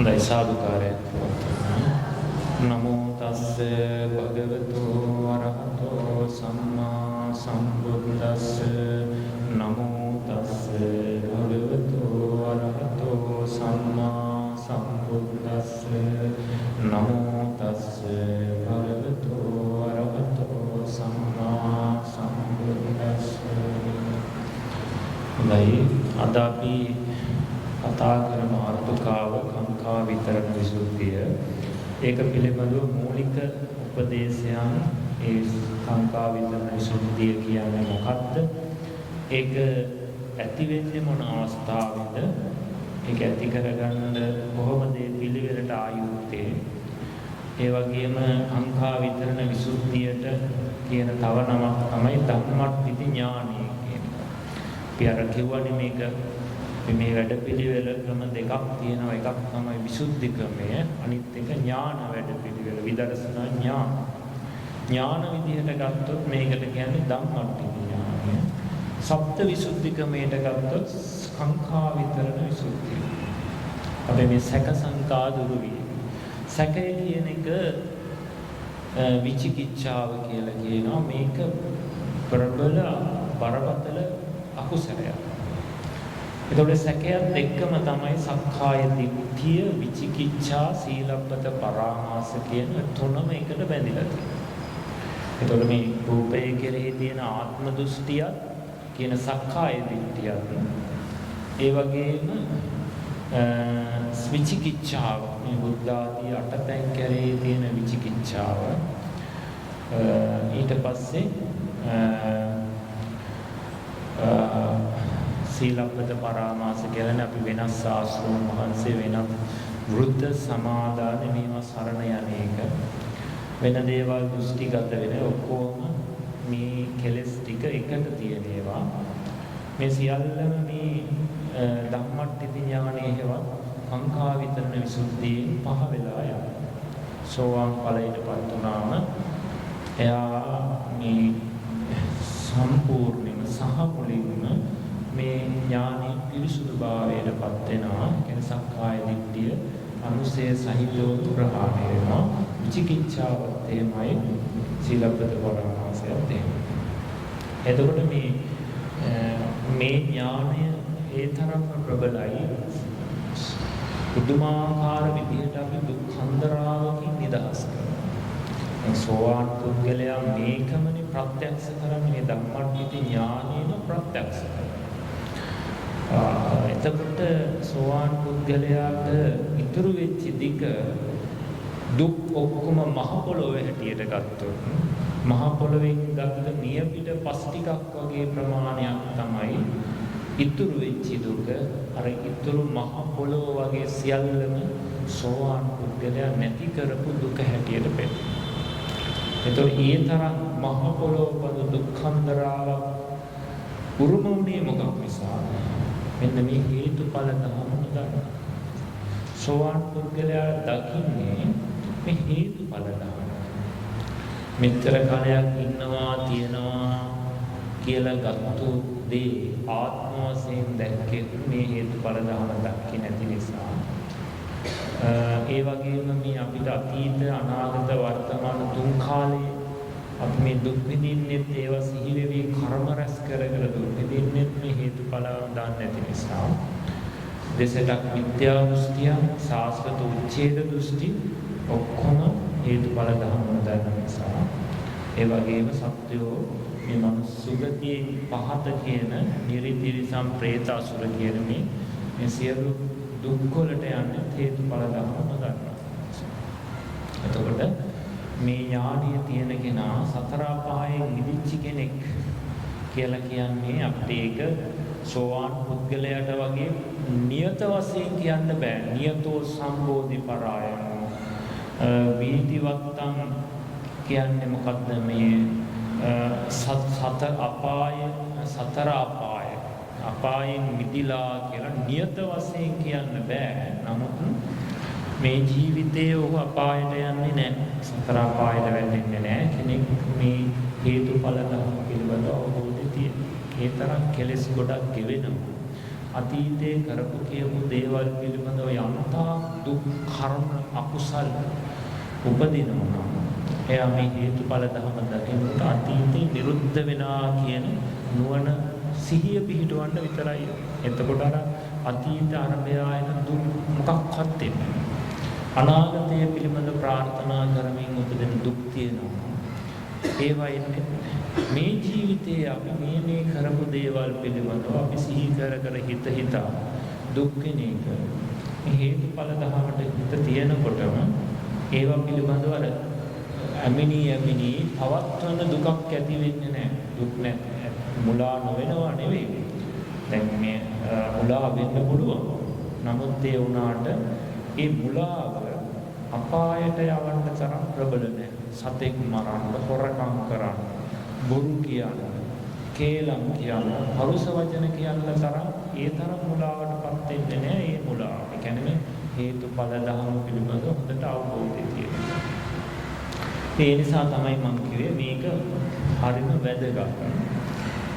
හොඳයි සාදුකාරය. නමෝ තස්ස භගවතු වරහතෝ සම්මා සම්බුද්දස්ස. නමෝ තස්ස භගවතු වරහතෝ සම්මා සම්බුද්දස්ස. නමෝ තස්ස භගවතු වරහතෝ සම්මා සම්බුද්දස්ස. හොඳයි අද අපි කතා කරන මාතෘකාව කාංකා විතරණ විසුද්ධිය. ඒක පිළිබඳව මූලික උපදේශයන් ඒ කාංකා විතරණ විසුද්ධිය කියන්නේ මොකක්ද? ඒක ඇති වෙන්නේ මොන අවස්ථාවෙද? ඒක ඇති කරගන්න කොහොමද මේ පිළිවෙලට ආයුත්තේ? ඒ වගේම කාංකා විතරණ විසුද්ධියට කියන තව නමක් තමයි ධම්මට්ඨිති ඥානය කියන්නේ. අපි අර කියවනේ මේක මේ වැඩපිළිවෙල ක්‍රම දෙකක් තියෙනවා. එකක් තමයි විසුද්ධි ක්‍රමය, අනිත් එක ඥාන වැඩපිළිවෙල, විදර්ශනා ඥාන. ඥාන විදිහට ගත්තොත් මේකට කියන්නේ ධම්මට්ඨිති ඥානය. සප්ත විසුද්ධි ක්‍රමයට ගත්තොත් කාංකා විතරණ විසුද්ධිය. අපි මේ සැක සංකා දුරු වී. සැකය කියන එක විචිකිච්ඡාව කියලා කියනවා. මේක ප්‍රබල බරපතල අකුසලයක්. ඒතකොට සැකයත් එක්කම තමයි සක්කාය දිට්ඨිය, විචිකිච්ඡා, සීලබ්බත පරාමාස කියන තුනම එකට බැඳිලා තියෙනවා. ඒතකොට මේ රූපය කෙරෙහි තියෙන ආත්ම දෘෂ්ටියත් කියන සක්කාය දිට්ඨියත් ඒ වගේම විචිකිච්ඡාව, මේ බුද්ධ ආදී අටපැන් කෙරෙහි තියෙන විචිකිච්ඡාව, ඊට පස්සේ සීලබ්බත පරාමාස කියන්නේ අපි වෙනස් ශාස්ත්‍රෝන් වහන්සේ වෙනත් වෘද්ධ සමාදාන මේවා සරණ යන්නේක වෙන දේවල් දෘෂ්ටිගත වෙන ඔක්කොම මේ කෙලෙස් ටික එකට තියෙන ඒවා මේ සියල්ලම මේ ධම්මට්ඨිති ඥානයේ හේවත් කාංකා විතරණ විසුද්ධියෙන් පහ වෙලා යනවා. සෝවාන් ඵලයටපත් වුණාම එයා මේ සම්පූර්ණයෙන්ම සහ මුලින්ම මේ ඥානෙ පිරිසුදු භාවයටපත් වෙනවා. කියන්නේ සක්කාය දිට්ඨිය අනුසය සහිතව ප්‍රහාණය වෙනවා. විචිකිච්ඡාවත් එහෙමයි, සීලබ්බත පරාමාසයත් එහෙමයි. එතකොට මේ ඥානය ඒ තරම්ම ප්‍රබලයි. පුදුමාකාර විදිහට අපි දුක්ඛන්දරාවකින් නිදහස් කරනවා. සෝවාන් පුද්ගලයා මේකමනේ ප්‍රත්‍යක්ෂ කරන්නේ, ධම්මට්ඨිති ඥානේන ප්‍රත්‍යක්ෂ කරනවා. එතකොට සෝවාන් පුද්ගලයාට ඉතුරු වෙච්ච දිග දුක් ඔක්කොම මහ පොළොවේ හැටියට ගත්තොත් මහ පොළොවෙන් ගත්ත නියපිට පස් ටිකක් වගේ ප්‍රමාණයක් තමයි ඉතුරු වෙච්ච දුක. අර ඉතුරු මහ පොළොව වගේ සියල්ලම සෝවාන් පුද්ගලයා නැති කරපු දුක හැටියට පෙන්නනවා. එතකොට ඒ තරම් මහ පොළොව වද දුක්ඛන්දරාවක් උරුම වුණේ මොකක් නිසාද? මෙන්න මේ හේතුඵල ධර්ම ගන්න. සෝවාන් පුද්ගලයා දකින්නේ මේ හේතුඵල ධර්ම. මෙතර කාලයක් ඉන්නවා තියනවා කියලා ගත්තු දේ ආත්ම වශයෙන් දැක්කේ මේ හේතුඵල ධර්ම දැක්කේ නැති නිසා. ඒ වගේම මේ අපිට අතීත අනාගත වර්තමාන තුන් කාලේ අපි මේ දුක් විඳින්නේ ඒවා සිහි වෙවි කර්ම රැස් කරගෙන දුක් විඳින්නේ මේ හේතුඵල දාන්න නැති නිසා. දෙසටක් විද්‍යා දෘෂ්ටිය, සාස්වත උච්ඡේද දෘෂ්ටි ඔක්කොම හේතුඵල ධර්ම දාන්න නිසා. ඒ වගේම සත්‍යෝ මේ මනුස්සුගතියේ පහත කියන නිරිතිරිසම් പ്രേත අසුර කියන මේ සියලු දුක් වලට යන්නේ හේතුඵල ධර්ම දාන්න. එතකොට මේ ඥානිය තියෙන කෙනා සතර අපායෙන් මිදිච්ච කෙනෙක් කියලා කියන්නේ අපිට ඒක සෝවාන් පුද්ගලයාට වගේ නියත වශයෙන් කියන්න බෑ. නියතෝ සම්බෝධි පරායනෝ වීතිවත්තං කියන්නේ මොකද්ද? මේ සතර අපායෙන් මිදිලා කියලා නියත වශයෙන් කියන්න බෑ. නමුත් මේ ජීවිතයේ ඔහු අපායට යන්නේ නැහැ. සතර අපායට වැටෙන්නේ නැහැ. කෙනෙක් මේ හේතුඵල ධර්ම පිළිබඳව අවබෝධය තියෙන. ඒ තරම් කෙලෙස් ගොඩක් ගෙවෙනවා. අතීතයේ කරපු කියපු දේවල් පිළිබඳව යම්තා දුක් කර්ම අකුසල් උපදිනවා. එයා මේ හේතුඵල ධර්ම දකිනකොට අතීතේ නිරුද්ධ වෙනා කියන නුවණ සිහිය පිහිටවන්න විතරයි. එතකොට අර අතීත අරබයායන දුක් මොකක්වත් දෙන්නේ. අනාගතය පිළිබඳ ප්‍රාර්ථනා කරමින් උපදින දුක් තියෙනවා. ඒවා එන්නේ මේ ජීවිතයේ අපි මේ කරපු දේවල් පිළිබඳව අපි සිහි කර හිතා දුක් වෙන එක. මේ හේතුඵල ධර්මයට හිත තියෙනකොටම ඒවා පිළිබඳව අර ඇමිනි පවත්වන දුකක් ඇති වෙන්නේ නැහැ. දුක් නැහැ. මුලා නොවෙනවා නෙවෙයි. දැන් මේ මුලා වෙන්න පුළුවන්. නමුත් ඒ වුණාට ඒ මුලාව අපායට යවන්න තරම් ප්‍රබල නැහැ. සතෙක් මරන්න, හොරකම් කරන්න, බොරු කියන්න, කේලම් කියන්න, පරුස වචන කියන්න තරම් ඒ තරම් මුලාවටපත් වෙන්නේ නැහැ. ඒ මුලාව. ඒ කියන්නේ හේතුඵල ධර්ම පිළිබඳව හොඳට අවබෝධය තියෙනවා. ඒ නිසා තමයි මම කිව්වේ මේක හරිම වැදගත්.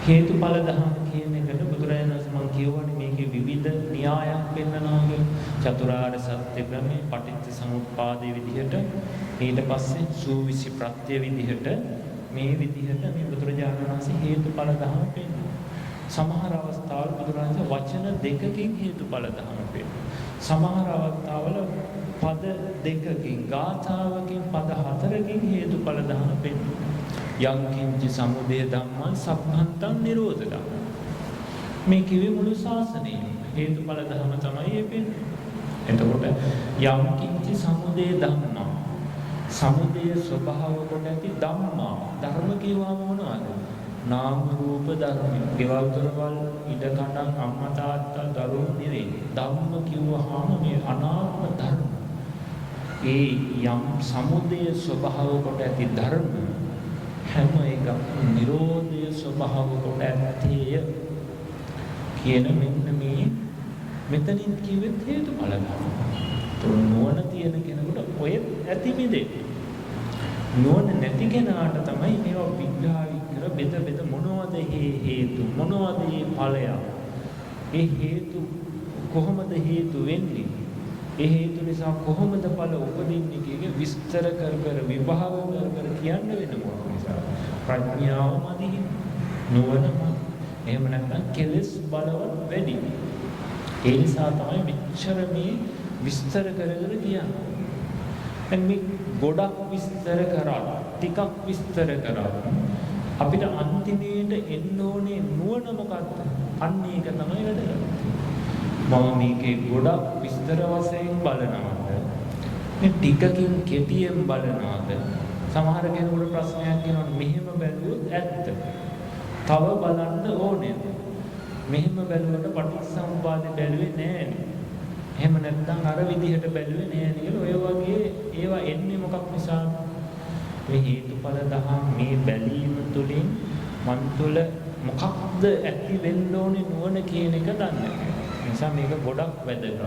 හේතුඵල ධර්ම කියන එකට බුදුරජාණන් වහන්සේ මම කියවනේ මේකේ විවිධ න්‍යායක් පෙන්නනවා කියන්නේ චතුරාර්ය සත්‍ය ක්‍රමේ පටිච්ච සමුප්පාදයේ විදිහට ඊට පස්සේ සූවිසි ප්‍රත්‍ය විදිහට මේ විදිහට මේ බුදුරජාණන් වහන්සේ හේතුඵල ධර්ම පෙන්නනවා. සමහර අවස්ථාවල බුදුරජාණන් වචන දෙකකින් හේතුඵල ධර්ම පෙන්නනවා. සමහර අවස්ථාවල පද දෙකකින් ගාථාවකින් පද හතරකින් හේතුඵල ධර්ම පෙන්නනවා. යං කිංචි සමුදය ධම්මං සබ්බන්තං නිරෝධ ධම්මං. මේ කිවි මුළු ශාසනයම හේතුඵල ධර්ම තමයි වෙන්නේ. එතකොට යං කිංචි සමුදය ධම්මං සමුදය ස්වභාව කොට ඇති ධම්මා ධර්ම කියවම මොනවද? නාම රූප ධර්ම. ගෙවල් දොරවල් ඉඩ කඩම් අම්මා තාත්තා දරුවෝ නෙවෙයි. ධම්ම කිව්වහම මේ අනාත්ම ධර්ම. ඒ යම් සමුදය ස්වභාව කොට ඇති ධර්ම හැම එකක් නිරෝධය ස්වභාව කොට ඇත්තේය කියන මෙන්න මේ මෙතනින් කිව්වෙත් හේතුඵල ධර්ම. නුවණ තියෙන කෙනෙකුට ඔය ඇති මිදෙන්නේ. නුවණ නැති කෙනාට තමයි මේවා විග්‍රහ බෙද මොනවද හේතු මොනවද ඵලය? ඒ හේතු කොහොමද හේතු වෙන්නේ? ඒ හේතු නිසා කොහොමද ඵල උපදින්නේ කියන විස්තර කර විභාග කර කියන්න වෙන මොකක් නිසා? ප්‍රඥාව මදි නුවණ. එහෙම නැත්නම් කෙලෙස් බලවත් වැඩි. ඒ නිසා තමයි මෙච්චර මේ විස්තර කර කියන්නේ. දැන් මේ ගොඩක් විස්තර කරා ටිකක් විස්තර කරා අපිට අන්තිමේට එන්න ඕනේ නුවණ මොකක්ද? අන්න ඒක තමයි වැදගත්. මම මේකේ ගොඩක් විස්තර වශයෙන් බලනවාද මේ ටිකකින් කෙටියෙන් බලනවාද? සමහර කෙනෙකුට ප්‍රශ්නයක් කියනවා මෙහෙම බැලුවොත් ඇත්ත. තව බලන්න ඕනේ. මෙහෙම බැලුවට පටිච්චසමුපාදේ බැලුවේ නෑනේ. එහෙම නැත්නම් අර විදිහට බැලුවේ නෑනේ කියලා ඔය වගේ ඒවා එන්නේ මොකක් නිසාද? මේ හේතුඵල දහම් මේ බැලීම තුළින් මන් තුළ මොකක්ද ඇති වෙන්න ඕනේ නුවණ කියන එක දන්නේ. නිසා මේක ගොඩක් වැදගත්.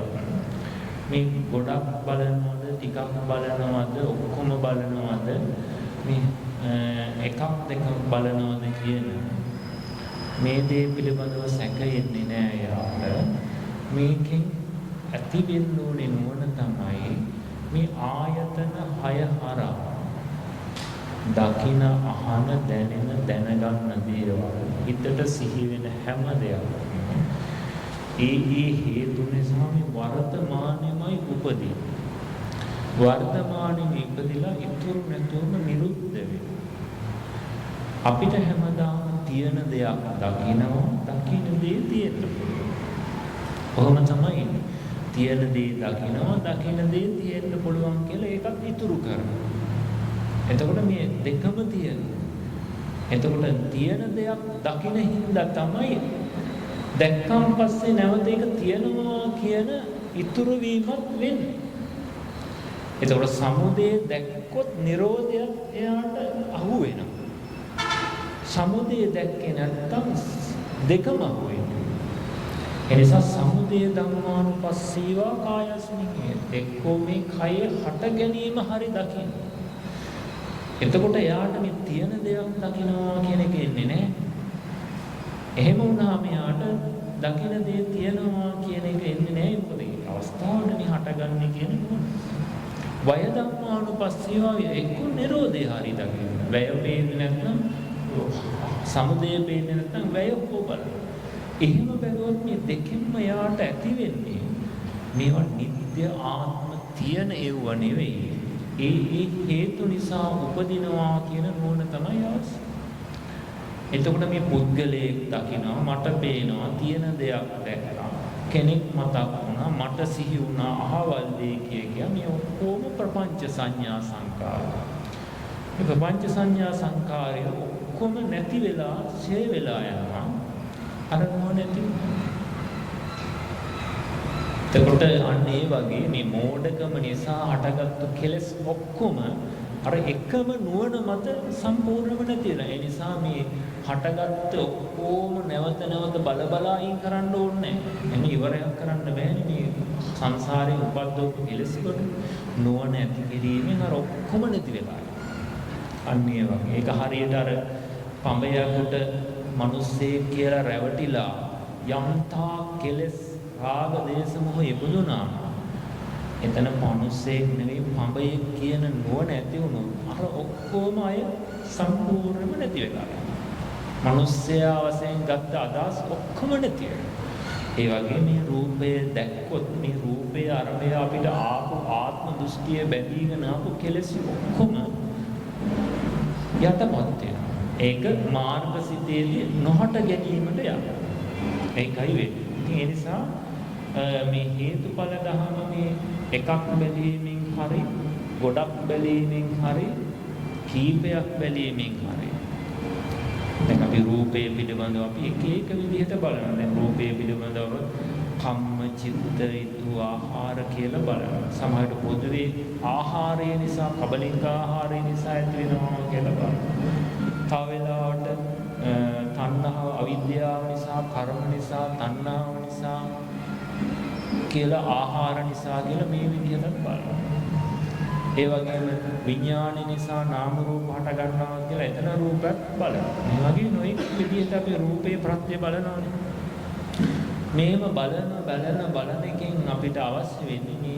මේ ගොඩක් බලනවද ටිකක් බලනවද ඔක්කොම බලනවද මේ එකක් දෙකක් බලනවද කියන මේ දේ පිළිබඳව සැකෙන්නේ නෑ යාට. මේකෙන් ඇති වෙන්න ඕනේ නුවණ තමයි මේ ආයතන 6 හරහා දකින අහන දැනෙන දැනගන්න දේවල් හිතට සිහි වෙන හැම දෙයක්ම ඒ හේතු නිසා මේ වර්තමානෙමයි උපදී. වර්තමානෙම ඉපදිලා ඉතුරු නැතුවම නිරුද්ධ වෙනවා. අපිට හැමදාම තියෙන දෙයක් දකිනවා, දකින්න දේ තියෙන්න පුළුවන්. කොහොම තමයි තියෙන දේ දකිනවා, දකින්න දේ තියෙන්න පුළුවන් කියලා ඒකත් ඉතුරු කරනවා. එතකොට මේ දෙකම තියෙනවා. එතකොට තියෙන දෙයක් දකින්න හින්දා තමයි දැක්කන් පස්සේ නැවත ඒක තියෙනවා කියන ඉතුරු වීමක් වෙන්නේ. එතකොට සමුදය දැක්කොත් නිරෝධය එයාට අහු වෙනවා. සමුදය දැක්කේ නැත්තම් දෙකම අහු වෙනවා. ඒ නිසා සමුදය ධම්මානුපස්සීවා කායස්මින් එක්කෝ මේ කය හට ගැනීම හරි දකින්න. එතකොට එයාට මේ තියෙන දෙයක් දකින්නවා කියන එක එන්නේ නැහැ. එහෙම වුණාම යාට දකින දේ තියෙනවා කියන එක එන්නේ නැහැ. මොකද ඒ අවස්ථාවනේ හටගන්නේ කියන නුවණ. වය ධම්මානුපස්සීවා එක්ක නිරෝධය හරි දකින්න. වැය පේන්නේ නැත්නම් සමුදය පේන්නේ නැත්නම් වැය හෝ බලන්න. එහෙම බැලුවොත් මේ දෙකෙන්ම යාට ඇති වෙන්නේ මේවා නිත්‍ය ආත්ම තියෙන ඒව නෙවෙයි. ඒ හේතු නිසා උපදිනවා කියන නුවණ තමයි අවශ්‍ය. එතකොට මේ පුද්ගලයෙක් දකිනවා මට පේනවා තියෙන දෙයක් දැක්කා. කෙනෙක් මතක් වුණා මට සිහි වුණා අහවල් දේ කිය මේ ඔක්කොම ප්‍රපංච සංඥා සංකාර. මේ ප්‍රපංච සංඥා සංකාරය ඔක්කොම නැති වෙලා ඡේ වෙලා යනවා. අර මොනැති. එතකොට අන්න ඒ වගේ මේ මෝඩකම නිසා හටගත්තු කෙලෙස් ඔක්කොම අර එකම නුවණ මත සම්පූර්ණව නැති වෙනවා. ඒ නිසා මේ හටගත්ත ඔක්කොම නැවත නැවත බල අයින් කරන්න ඕනේ නැහැ. එන්නේ ඉවරයක් කරන්න බෑනේ මේ සංසාරේ උපද්දවපු කෙලෙස් කොට නුවණ ඇති කිරීමෙන් අර ඔක්කොම නැති වෙලා. අන්න ඒ වගේ. ඒක හරියට අර පඹයකට මිනිස්සෙක් කියලා රැවටිලා යම්තා කෙලෙස් රාග දේශ මොහ ඉපදුනා. එතන මිනිස්සෙක් නෙවෙයි පඹයෙක් කියන නුවණ ඇති වුණොත් අර ඔක්කොම අය සම්පූර්ණයෙන්ම නැති වෙලා. මිනිස්සයා වශයෙන් ගත්ත අදහස් ඔක්කොම නැති වෙනවා. ඒ වගේ මේ රූපය දැක්කොත් මේ රූපයේ අරබය අපිට ආපු ආත්ම දෘෂ්ටිය බැඳීගෙන ආපු කෙලෙස් ඔක්කොම යටපත් වෙනවා. ඒක මාර්ගසිතේදී නොහට ගැනීමට යනවා. ඒකයි වෙන්නේ. ඒ නිසා මේ හේතුඵල ධහම මේ එකක් බැලීමෙන් හරි ගොඩක් බැලීමෙන් හරි කීපයක් බැලීමෙන් හරි දැන් අපි රූපය පිළිබඳව අපි එක එක විදිහට බලනවා. දැන් රූපය පිළිබඳව කම්ම චිත්ත ඍතු ආහාර කියලා බලනවා. සමහරට පොදුවේ ආහාරය නිසා කබලින්ක ආහාරය නිසා ඇති වෙනවා කියලා බලනවා. තව වෙලාවට තණ්හාව අවිද්‍යාව නිසා කර්ම නිසා තණ්හාව නිසා කියලා ආහාර නිසා කියලා මේ විදිහට බලනවා. ඒ වගේම විඥාන නිසා නාම රූප හට ගන්නවා කියලා එතන රූපයක් බලනවා. මේ වගේ නොයෙක් විදිහට අපි රූපේ ප්‍රත්‍ය බලනවානේ. මේව බලන එකෙන් අපිට අවශ්‍ය වෙන්නේ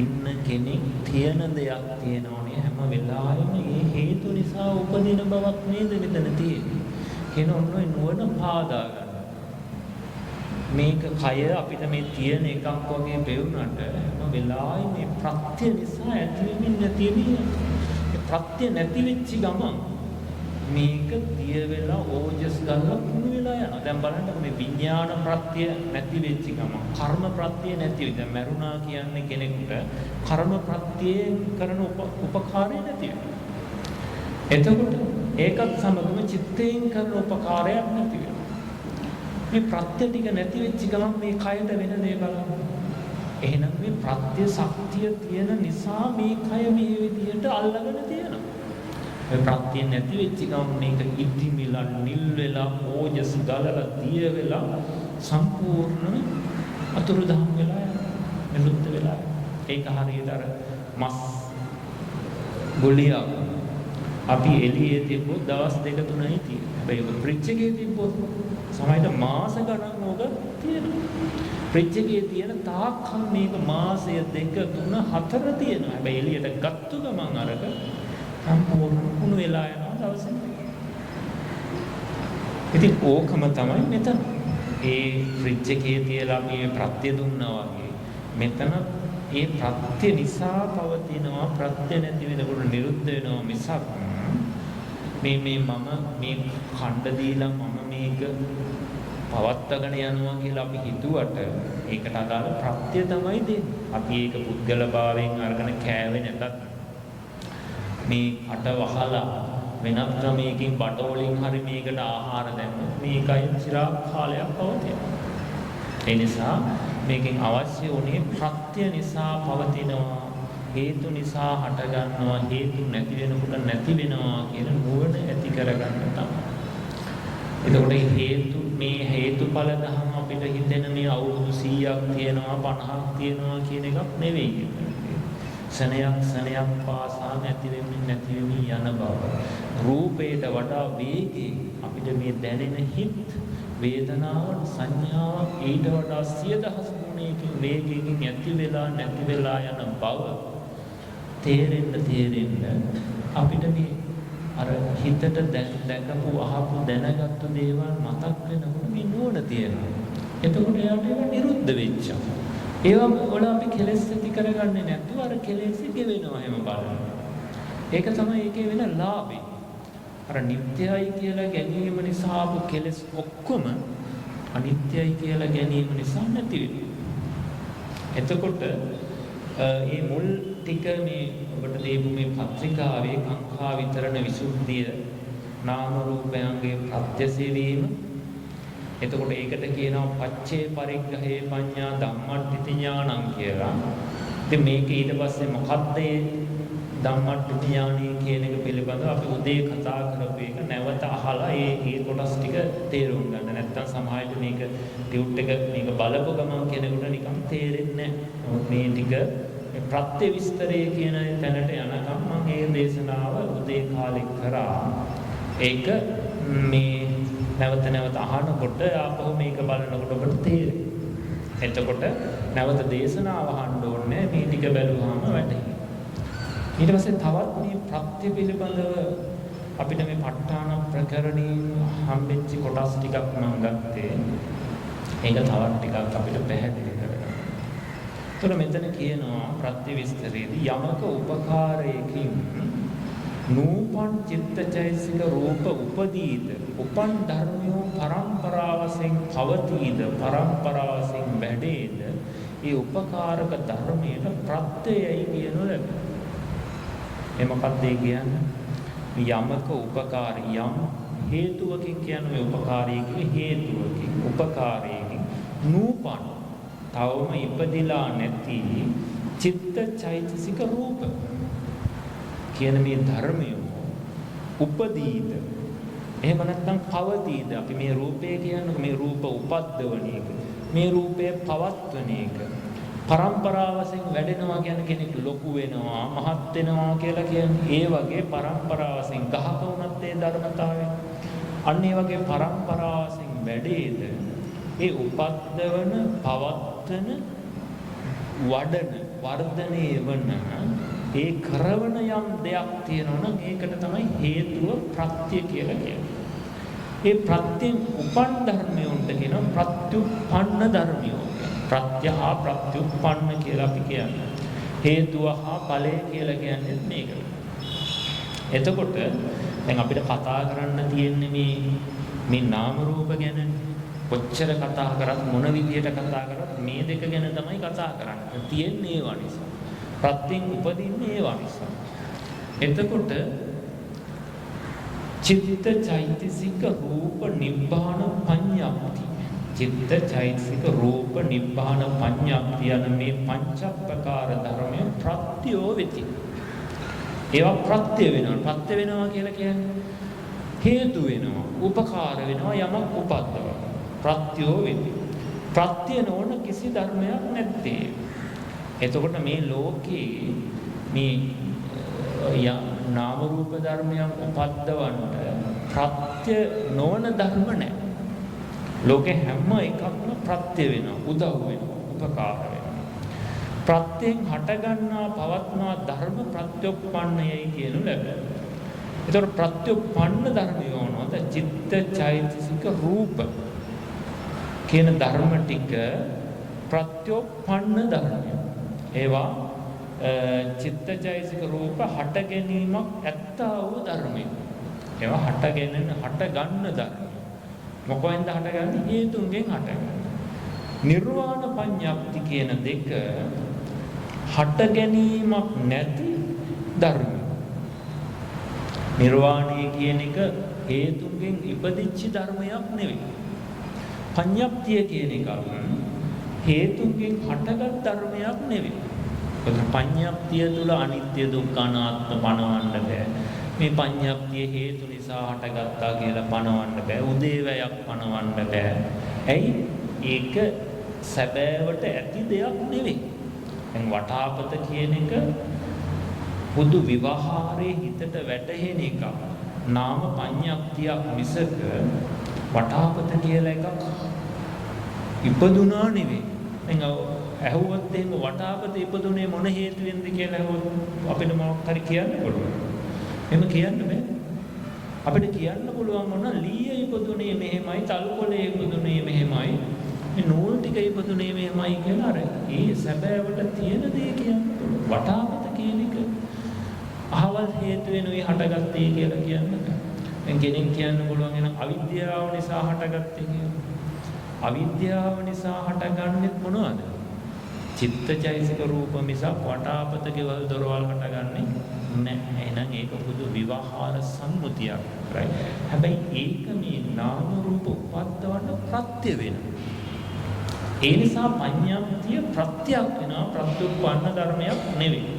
ඉන්න කෙනෙක් තියෙන දෙයක් තියෙනවනේ හැම වෙලාවෙම මේ හේතු නිසා උපදින බවක් නේද මෙතන තියෙන්නේ. කියන ඔන්න නුවණ පාදා ගන්න. මේක කය අපිට මේ තියෙන එකක් වගේ පෙවුනට හැම වෙලාවෙම මේ ප්‍රත්‍ය නිසා ඇතිවෙමින් නැතිවෙමින් ඒ ප්‍රත්‍ය නැති වෙච්ච ගමන් මේක දිය වෙලා ඕජස් ගන්න කුණු වෙලා යනවා. දැන් බලන්න මේ විඥාන ප්‍රත්‍ය නැති වෙච්ච ගමන් කර්ම ප්‍රත්‍ය නැති වෙයි. දැන් මරුණා කියන්නේ කෙනෙකුට කර්ම ප්‍රත්‍යයෙන් කරන උපකාරය නැති වෙනවා. එතකොට ඒකත් සමගම චිත්තයෙන් කරන උපකාරයක් නැති වෙනවා. මේ ප්‍රත්‍ය ටික නැති වෙච්ච ගමන් මේ කයට වෙන දේ බලන්න. එහෙනම් මේ ප්‍රත්‍ය ශක්තිය තියෙන නිසා මේ කය මේ විදිහට අල්ලගෙන තියෙනවා. මේ ප්‍රත්‍ය නැති වෙච්ච ගමන් මේක ඉදිමිලා නිල් වෙලා ඕජස් ගලලා දිය වෙලා සම්පූර්ණ අතුරුදහන් වෙලා යනවා. නිරුද්ධ වෙලා. ඒක හරියට අර මස් ගොලියක් අපි එළියේ තිබ්බොත් දවස් 2-3යි තියෙනවා. හැබැයි ෆ්‍රිජ් එකේ තිබ්බොත් සමහරවිට මාස ගණන් ඕක තියෙනවා. ෆ්‍රිජ් එකේ තියෙන තාක්කල් මේක මාසය 2 3 4 තියෙනවා. හැබැයි එළියට ගත්තු ගමන් අරක සම්පූර්ණ කුණු වෙලා යනවා දවසෙන්. ඉතින් ඕකම තමයි මෙතන. ඒ ෆ්‍රිජ් එකේ තියලා මේ ප්‍රත්‍ය දුන්නා වගේ මෙතන ඒ ප්‍රත්‍ය නිසා පවතිනවා ප්‍රත්‍ය නැති වෙනකොට නිරුද්ධ වෙනවා මිසක් මේ මම මේ ඛණ්ඩ දීලා මම මේක පවත්වාගෙන යනවා කියලා අපි හිතුවට ඒකට අදාළ ප්‍රත්‍ය තමයි දෙන්නේ. අපි ඒක පුද්ගල භාවයෙන් අරගෙන කෑවේ නැතත් මේ අට වහලා වෙනත් ක්‍රමයකින් බඩවලින් හරි මේකට ආහාර දැම්මොත් මේකයි চিරාක් කාලයක් පවතිනවා. ඒ නිසා මේකෙන් අවශ්‍ය වුණේ ප්‍රත්‍ය නිසා පවතිනවා හේතු නිසා හට ගන්නවා හේතු නැති වෙනකොට නැති වෙනවා කියන නුවණ ඇති කරගන්න තමයි. එතකොට මේ හේතුඵල ධර්ම අපිට හිතෙන මේ අවුරුදු 100ක් තියෙනවා 50ක් තියෙනවා කියන එකක් නෙවෙයි. සනයක් පාසා නැති වෙමින් යන බව. රූපයට වඩා වේගයෙන් අපිට මේ දැනෙන හිත් වේදනාව සංඥාව ඊට වඩා 100,000 ගුණයකින් වේගයකින් ඇති වෙලා නැති වෙලා යන බව තේරෙන්න අපිට මේ අර හිතට දැකපු අහපු දැනගත්තු දේවල් මතක් වෙනකොට මේ නුවණ තියෙනවා. එතකොට එයාට ඒක නිරුද්ධ වෙච්චා. ඒවා වල අපි කෙලෙස් ඇති කරගන්නේ නැතුව අර කෙලෙස් ගෙවෙනවා හැම බලන්න. ඒක තමයි ඒකේ වෙන ලාභය. අර නිට්ටයයි කියලා ගැනීම නිසා ආපු කෙලෙස් ඔක්කොම අනිත්‍යයි කියලා ගැනීම නිසා නැති වෙනවා. එතකොට මේ මුල් ටික මේ ඔබට දීපු මේ පත්‍රිකාවේ කාංකා විතරණ විසුද්ධිය නාම රූපයන්ගේ ප්‍රත්‍යසේ වීම. එතකොට ඒකට කියනවා පච්චේ පරිග්‍රහේ පඤ්ඤා ධම්මට්ඨිති ඥානං කියලා. ඉතින් මේක ඊට පස්සේ මොකක්ද ධම්මට්ඨිති ඥානය කියන එක පිළිබඳව අපි උදේ කතා කරපු එක නැවත අහලා ඒ කොටස් ටික තේරුම් ගන්න. නැත්තම් සමහරවිට මේක ටියුට් එක මේක බලපු ගමන් කෙනෙකුට නිකන් තේරෙන්නේ නැහැ. මේ ටික ප්‍රත්‍ය විස්තරය කියන තැනට යනකම් මම මේ දේශනාව උදේ කාලේ කරා. ඒක මේ නැවත අහනකොට ආපහු මේක බලනකොට ඔබට තේරෙයි. එතකොට නැවත දේශනාව අහන්න ඕනේ මේ ටික බැලුවාම වැටහෙයි. ඊට පස්සේ තවත් මේ ප්‍රත්‍ය පිළිබඳව අපිට මේ ප ဋ ාණ ප්‍රකරණී හම්බෙච්ච කොටස් ටිකක් මම ගත්තේ. ඒක තවත් ටිකක් අපිට පැහැදිලි කරගන්න. එතකොට මෙතන කියනවා ප්‍රත්‍ය විස්තරයේදී යමක උපකාරයකින් නූපන් චිත්තචෛසික රූප උපදීත උපන් ධර්මියෝ පරම්පරාවසෙන් පවතීද පරම්පරාවසෙන් වැඩේද ඒ උපකාරක ධර්මයට ප්‍රත්‍යයයි කියනු ලැබෙනවා. ඒ මොකක්ද ඒ කියන්නේ? යමක උපකාරය යම් හේතුවකින් කියන්නේ උපකාරයකින් හේතුවකින් උපකාරයකින් නූපන් තවම ඉපදිලා නැති චිත්තචෛතසික රූප කියන මේ ධර්මය උපදීද එහෙම නැත්නම් පවතීද අපි මේ රූපය කියන්නේ මේ රූප උපද්දවන එක මේ රූපය පවත්වන එක පරම්පරාවසෙන් වැඩෙනවා කියන කෙනෙක් ලොකු වෙනවා මහත් වෙනවා කියලා කියන්නේ ඒ වගේ පරම්පරාවසෙන් ගහක වුණත් ඒ ධර්මතාවය අන්න ඒ වගේ පරම්පරාවසෙන් වැඩේද ඒ උපද්දවන පවත්වන වඩන වර්ධනය වන ඒ කරවන යම් දෙයක් තියෙනවා නම් ඒකට තමයි හේතුව ප්‍රත්‍ය කියලා කියන්නේ. ඒ ප්‍රත්‍යෙන් උපන් ධර්මයන්ට කියනවා ප්‍රත්‍යුප්පන්න ධර්මියෝ. ප්‍රත්‍ය හා ප්‍රත්‍යුප්පන්න කියලා අපි කියන්නේ. හේතුව හා ඵලය කියලා කියන්නේ මේකට. එතකොට දැන් අපිට කතා කරන්න තියෙන්නේ මේ නාම රූප ගැන. කොච්චර කතා කරත් මොන විදියට කතා කරත් මේ දෙක ගැන තමයි කතා කරන්නේ. තියෙන්නේ ඒවා නිසා. ප්‍රත්‍යයෙන් උපදින්නේ ඒවා නිසා. එතකොට චිත්ත චෛතසික රූප නිබ්බාන පඤ්ඤාප්ති. චිත්ත චෛතසික රූප නිබ්බාන පඤ්ඤාප්ති යන මේ පංචප්පකාර ධර්මය ප්‍රත්‍යෝ වෙති. ඒවා ප්‍රත්‍ය වෙනවා. ප්‍රත්‍ය වෙනවා කියලා කියන්නේ හේතු වෙනවා, උපකාර වෙනවා යමක් උපද්දවනවා. ප්‍රත්‍යෝ වෙති. ප්‍රත්‍ය නොවන කිසි ධර්මයක් නැත්තේ. එතකොට මේ ලෝකේ මේ නාම රූප ධර්මයන් උපද්දවන්න ප්‍රත්‍ය නොවන ධර්ම නැහැ. ලෝකේ හැම එකක්ම ප්‍රත්‍ය වෙනවා, උදව් වෙනවා, උපකාර වෙනවා. ප්‍රත්‍යයෙන් හටගන්නා පවත්නා ධර්ම ප්‍රත්‍යොප්පන්නයයි කියනු ලැබෙනවා. එතකොට ප්‍රත්‍යොප්පන්න ධර්මය වුණොත් චිත්ත චෛතසික රූප කියන ධර්ම ටික ප්‍රත්‍යොප්පන්න ධර්මය. ඒවා චිත්තචෛතසික රූප හට ගැනීමක් ඇත්තා වූ ධර්මය. ඒවා හට ගන්න ධර්ම. මොකෙන්ද හටගන්නේ? හේතුන්ගෙන් හටගන්නේ. නිර්වාණ පඤ්ඤාප්ති කියන දෙක හට ගැනීමක් නැති ධර්ම. නිර්වාණය කියන එක හේතුන්ගෙන් ඉපදිච්ච ධර්මයක් නෙවෙයි. පඤ්ඤාප්තිය කියන එක හේතුන්ගෙන් හටගත් ධර්මයක් නෙවෙයි. පඤ්ඤාප්තිය තුල අනිත්‍ය දුක්ඛ අනාත්ම පණවන්න බෑ. මේ පඤ්ඤාප්තිය හේතු නිසා හටගත්තා කියලා පණවන්න බෑ. උදේවැයක් පණවන්න බෑ. ඇයි? ඒක සැබෑවට ඇති දෙයක් නෙවෙයි. දැන් වටාපත කියන එක පොදු විවහාරයේ හිතට වැටහෙන එක. නාම පඤ්ඤාප්තියක් මිසක වටාපත කියලා එකක් ඉපදුනා නෙවෙයි. දැන් ඇහුවොත් එහෙම වටාපත ඉපදුනේ මොන හේතුවෙන්ද කියලා ඇහුවොත් අපිට මොකක් හරි කියන්න පුළුවන්. එහෙම කියන්න බෑ. අපිට කියන්න පුළුවන් මොන ලීය ඉපදුනේ මෙහෙමයි, තල්කොළේ ඉපදුනේ මෙහෙමයි, මේ නූල් ටික ඉපදුනේ මෙහෙමයි කියලා අර ඒ සැබෑවට තියෙන දේ කියන්න පුළුවන්. වටාපත කියන එක අහවල් හේතු වෙනුයි හටගත්තේ කියලා කියන්න බෑ. දැන් කෙනෙක් කියන්න පුළුවන් එන අවිද්‍යාව නිසා හටගත්තේ කියලා. අවිද්‍යාව නිසා හටගන්නේ මොනවද? චිත්තචෛසික රූප මිසක් වටාපත කෙවල් දොරවල් හටගන්නේ නැහැ. එහෙනම් ඒක පොදු විවහාර සම්මුතියක්. right? හැබැයි ඒක මේ නාම රූප උපද්දවන්න ප්‍රත්‍ය වෙනවා. ඒ නිසා පඤ්ඤාප්තිය ප්‍රත්‍යක් වෙනවා, ප්‍රත්‍යুৎপন্ন ධර්මයක් නෙවෙයි.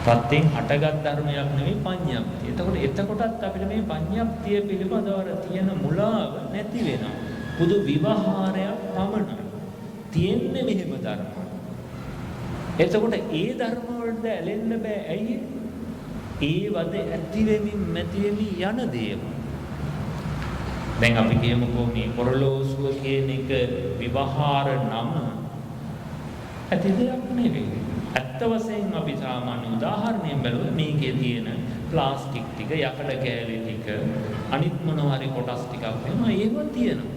ප්‍රත්‍යෙන් හටගත් ධර්මයක් නෙවෙයි පඤ්ඤාප්තිය. එතකොටත් අපිට මේ පඤ්ඤාප්තිය පිළිබඳව තියෙන මුලාව නැති වෙනවා. පොදු විවහාරයක් පමණයි. තියෙන්නේ මෙහෙම ධර්ම. එතකොට ඒ ධර්ම වලට ඇලෙන්න බෑ. ඇයි? ඒ වද ඇති වෙමින් නැති වෙමින් යන දේම. දැන් අපි කියමුකෝ මේ පොරලෝසුව කියන එක විවහාර නම ඇති දෙයක් නෙවෙයි. ඇත්ත වශයෙන් අපි සාමාන්‍ය උදාහරණයක් බැලුවොත් මේකේ තියෙන ප්ලාස්ටික් ටික, යකඩ කෑලි ටික, අනිත් මොනවා හරි කොටස් ටිකක් වෙනවා ඒව තියෙනවා.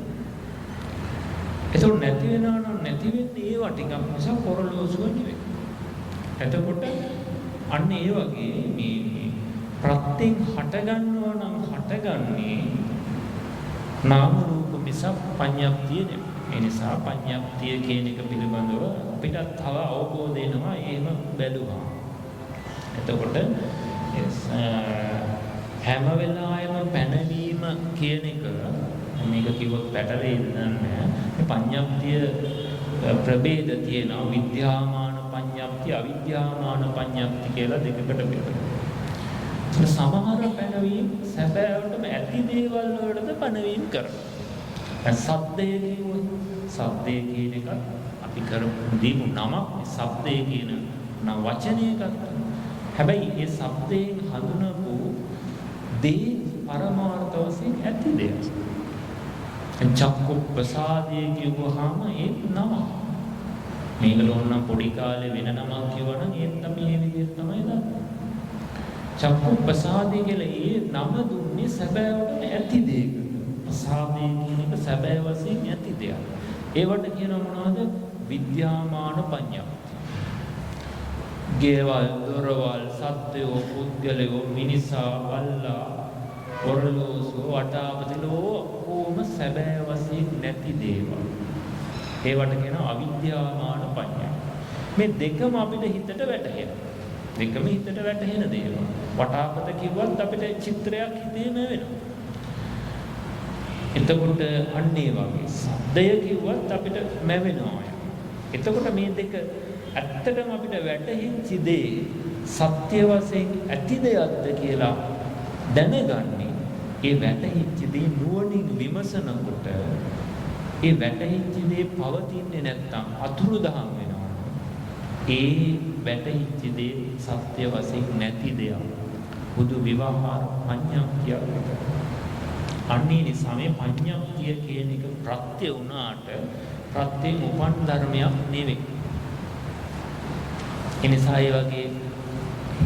ඒක නැති වෙනවා නම් නැති වෙන්නේ ඒවා ටිකක් නිසා පොරලෝසුව නෙවෙයි. එතකොට අන්න ඒ වගේ මේ ප්‍රත්‍යයෙන් හටගන්නවා නම් හටගන්නේ නාම රූප මිසක් පඤ්ඤාප්තිය නෙවෙයි. ඒ නිසා පඤ්ඤාප්තිය කියන එක පිළිබඳව අපිට තව අවබෝධ වෙනවා එහෙම බැලුවා. එතකොට හැම වෙලාවෙම පැනවීම කියන එක මේක කිව්වොත් පැටලෙන්නේ නැහැ. මේ පඤ්ඤාප්තිය ප්‍රභේද තියෙනවා. විද්‍යාමාන පඤ්ඤාප්තිය, අවිද්‍යාමාන පඤ්ඤාප්තිය කියලා දෙකකට බෙදෙනවා. සමහර පැනවීම සැබෑවටම ඇති දේවල් වලට පැනවීම කරනවා. සබ්දය කියුවොත් සබ්දය කියන එක අපි කරමු දීමු නමක්. සබ්දය කියන නම් වචනයකට. හැබැයි ඒ සබ්දයෙන් හඳුනපු දේ පරමාර්ථ වශයෙන් ඇති දෙයක්. චක්කු ප්‍රසාදය කියුවහම ඒ නම. මේකට ඕන පොඩි කාලේ වෙන නමක් කියවනම් ඒත් අපි මේ විදිහට තමයි දන්නේ. චක්කු ප්‍රසාදය කියලා ඒ නම දුන්නේ සැබෑවටම ඇති දෙයක. ප්‍රසාදය කියන එක සැබෑ වශයෙන් ඇති දෙයක්. ඒවට කියනවා මොනවද? විද්‍යාමාන පඤ්ඤාප්තිය. ගේවල්, දොරවල්, සත්වයෝ, පුද්ගලයෝ, මිනිසා, අල්ලා, පොරලෝසු, වටාපතලෝ කොහොම සැබෑ වශයෙන් නැති දේවල්. ඒවට කියනවා අවිද්‍යාමාන පඤ්ඤාප්තිය. මේ දෙකම අපිට හිතට වැටහෙනවා. දෙකම හිතට වැටහෙන දේවල්. වටාපත කිව්වත් අපිට චිත්‍රයක් හිතේම වෙනවා. එතකොට අන්න ඒ වගේ සද්දය කිව්වත් අපිට මැවෙනවා. එතකොට මේ දෙක ඇත්තටම අපිට වැටහිච්ච දේ සත්‍ය වශයෙන් ඇති දෙයක්ද කියලා දැනගන්නේ ඒ වැටහිච්ච දේ නුවණින් විමසනකොට ඒ වැටහිච්ච දේ පවතින්නේ නැත්නම් අතුරුදහන් වෙනවා. ඒ වැටහිච්ච දේ සත්‍ය වශයෙන් නැති දෙයක්. බුදු විවහාර පඤ්ඤාප්තිය. අන්නේ නිසා මේ පඤ්ඤාප්තිය කියන එක ප්‍රත්‍ය වුණාට ප්‍රත්‍යයෙන් උපන් ධර්මයක් නෙවෙයි. ඒ නිසා ඒ වගේ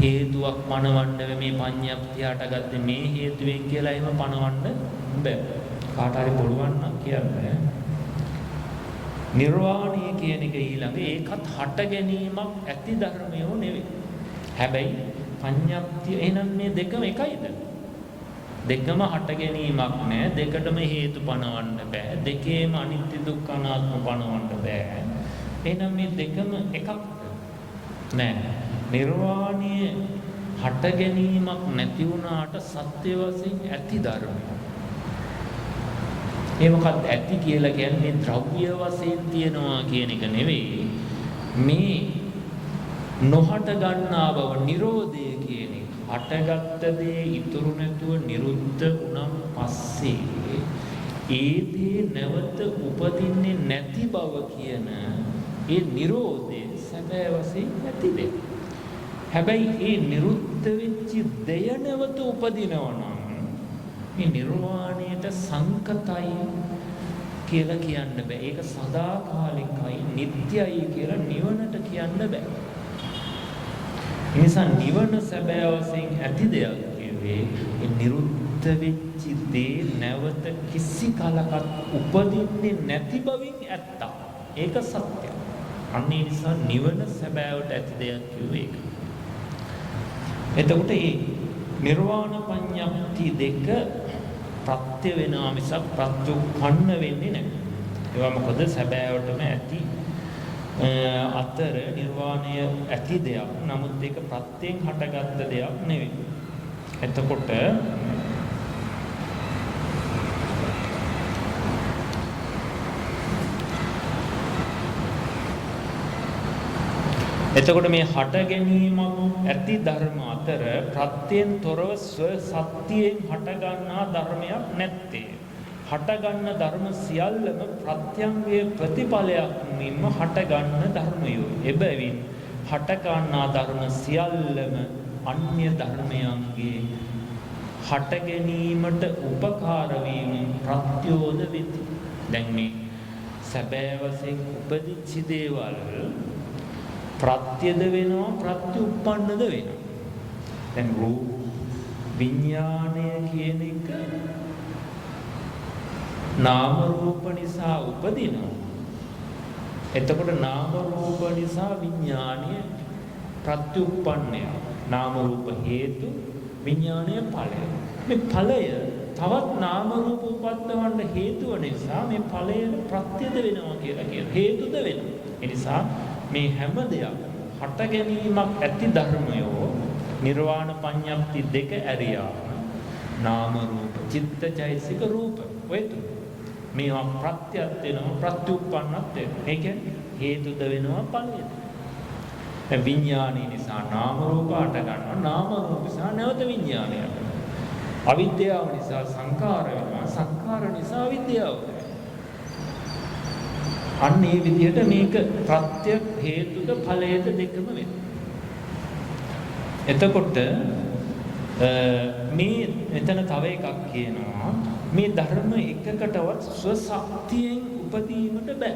හේතුවක් පනවන්න මේ පඤ්ඤාප්තිය හටගත්තේ මේ හේතුවෙන් කියලා එහෙම පනවන්න බෑ. කාට හරි පුළුවන් නම් කියන්නේ. නිර්වාණය කියන එක ඊළඟ ඒකත් හට ගැනීමක් ඇති ධර්මයෝ නෙවෙයි. හැබැයි පඤ්ඤාප්තිය එහෙනම් මේ දෙකම එකයිද? දෙකම හට ගැනීමක් නෑ. දෙකටම හේතු පනවන්න බෑ. දෙකේම අනිත්‍ය දුක්ඛ අනාත්ම පනවන්න බෑ. එහෙනම් මේ දෙකම එකක් නෑ. නිර්වාණය හට ගැනීමක් නැති වුණාට සත්‍ය වශයෙන් ඇති ධර්මයක්. ඒ මොකක්ද ඇති කියලා කියන්නේ ද්‍රව්‍ය වශයෙන් තියනවා කියන එක නෙවෙයි. මේ නොහට ගන්නා බව නිරෝධය කියන එක. හටගත්ත දේ ඉතුරු නැතුව නිරුද්ධ වුණාන් පස්සේ ඒ දේ නැවත උපදින්නේ නැති බව කියන ඒ නිරෝධය සැබෑ වශයෙන් ඇති දෙයක්. හැබැයි ඒ නිරුද්ධ වෙච්ච දෙය නැවත උපදිනවා නම් මේ නිර්වාණයට සංකතයි කියලා කියන්න බෑ. ඒක සදාකාලිකයි, නිට්ටයයි කියලා නිවනට කියන්න බෑ. ඒ නිසා නිවන සැබෑ වශයෙන් ඇති දෙයක් කියවේ ඒ නිරුද්ධ වෙච්ච දේ නැවත කිසි කලකට උපදින්නේ නැති බවින් ඇත්ත. ඒක සත්‍යය. අන්න ඒ නිසා නිවන සැබෑවට ඇති දෙයක් කියවේ ඒක. එතකොට මේ නිර්වාණ පඤ්ඤප්ති දෙක ප්‍රත්‍ය වෙනා මිසක් ප්‍රත්‍යුප්පන්න වෙන්නේ නැහැ. ඒවා මොකද සැබෑවටම ඇති අතර නිර්වාණය ඇති දෙයක්. නමුත් ඒක ප්‍රත්‍යයෙන් හටගත්ත දෙයක් නෙවෙයි. එතකොට මේ හට ගැනීමක් ඇති ධර්ම අතර ප්‍රත්‍යයෙන් තොරව ස්ව සත්‍යයෙන් හට ගන්නා ධර්මයක් නැත්තේ. හට ගන්න ධර්ම සියල්ලම ප්‍රත්‍යංගයේ ප්‍රතිඵලයක් මෙන්ම හට ගන්න ධර්මයෝ. එබැවින් හට ගන්නා ධර්ම සියල්ලම අන්‍ය ධර්මයන්ගේ හට ගැනීමට උපකාර වීම ප්‍රත්‍යෝද වෙති. දැන් මේ සැබෑ වශයෙන් උපදිච්ච දේවල් ප්‍රත්‍යද වෙනවා ප්‍රත්‍යුප්පන්නද වෙනවා. දැන් රූප විඥාණය කියන එක නාම රූප නිසා උපදිනවා. එතකොට නාම රූප නිසා විඥාණය ප්‍රත්‍යුප්පන්නය. නාම රූප හේතු විඥාණය ඵලය. මේ ඵලය තවත් නාම රූප උපද්දවන්න හේතුව නිසා මේ ඵලයට ප්‍රත්‍යද වෙනවා කියලා කියනවා. හේතුද වෙනවා. ඒ නිසා මේ හැම දෙයක් හට ගැනීමක් ඇති ධර්මයෝ නිර්වාණ පඤ්ඤප්ති දෙක ඇරියා. නාම රූප චිත්තචෛසික රූප ඔය තුන මේවා ප්‍රත්‍යත් වෙනවා ප්‍රත්‍යුප්පන්නත් වෙනවා. ඒ කියන්නේ හේතුද වෙනවා ඵලයද. දැන් විඥානය නිසා නාම රූප හට ගන්නවා. නාම රූප නිසා නැවත විඥානය හටගන්නවා. අවිද්‍යාව නිසා සංඛාර වෙනවා. සංඛාර නිසා විද්‍යාව වෙනවා. අන්න ඒ විදිහට මේක ප්‍රත්‍ය හේතුද ඵලයේද දෙකම වෙනවා. එතකොට මේ මෙතන තව එකක් කියනවා මේ ධර්ම එකකටවත් ස්වශක්තියෙන් උපදීමට බෑ.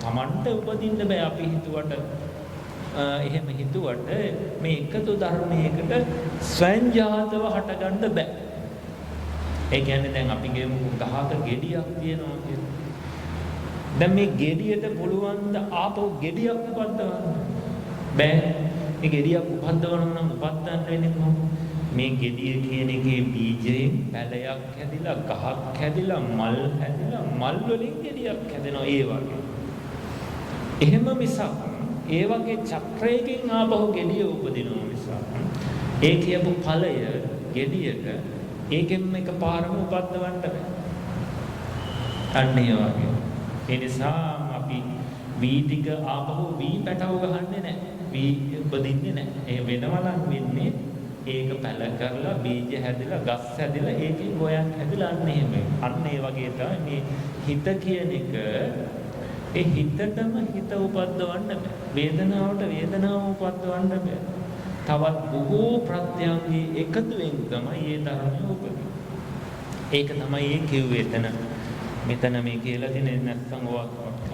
Tamanට උපදින්න බෑ. අපි හිතුවට එහෙම හිතුවට මේ එකතු ධර්මයකට ස්වයංජාතව හටගන්න බෑ. ඒ කියන්නේ දැන් අපි ගේමු ගහක ගෙඩියක් තියෙනවා කියලා. දැන් මේ ගෙඩියට පුළුවන් ද ආපහු ගෙඩියක් උපද්දවන්න? බෑ. මේ ගෙඩියක් උපද්දවන්න නම් උපද්දන්න වෙන්නේ කොහොමද? මේ ගෙඩිය කියන එකේ බීජයෙන් පැලයක් හැදිලා ගහක් හැදිලා මල් හැදිලා මල් වලින් ගෙඩියක් හැදෙනවා ඒ වගේ. එහෙම මිසක් ඒ වගේ චක්‍රයකින් ආපහු ගෙඩිය උපදිනවා මිසක් ඒ කියපු ඵලය ගෙඩියට ඒකෙන්ම එකපාරම උපද්දවන්න බෑ. අන්න ඒ වගේ. ඒ නිසා අපි වී ටික ආපහු වී පැටව ගහන්නේ නැහැ. වී උපදින්නේ නැහැ. ඒ වෙනවා නම් වෙන්නේ ඒක පැල කරලා බීජ හැදිලා ගස් හැදිලා ඒකෙන් ගොයන් හැදිලා අන්න එහෙම. අන්න ඒ වගේ තමයි මේ හිත කියන එක ඒ හිතටම හිත උපද්දවන්න බෑ. වේදනාවට වේදනාව උපද්දවන්න බෑ. තවත් බොහෝ ප්‍රත්‍යයන්ගේ එකතුවෙන් තමයි මේ ධර්මය උපදින්නේ. ඒක තමයි ඒ කිව්වේ එතන. මෙතන මේ කියලා තියෙන නැත්නම්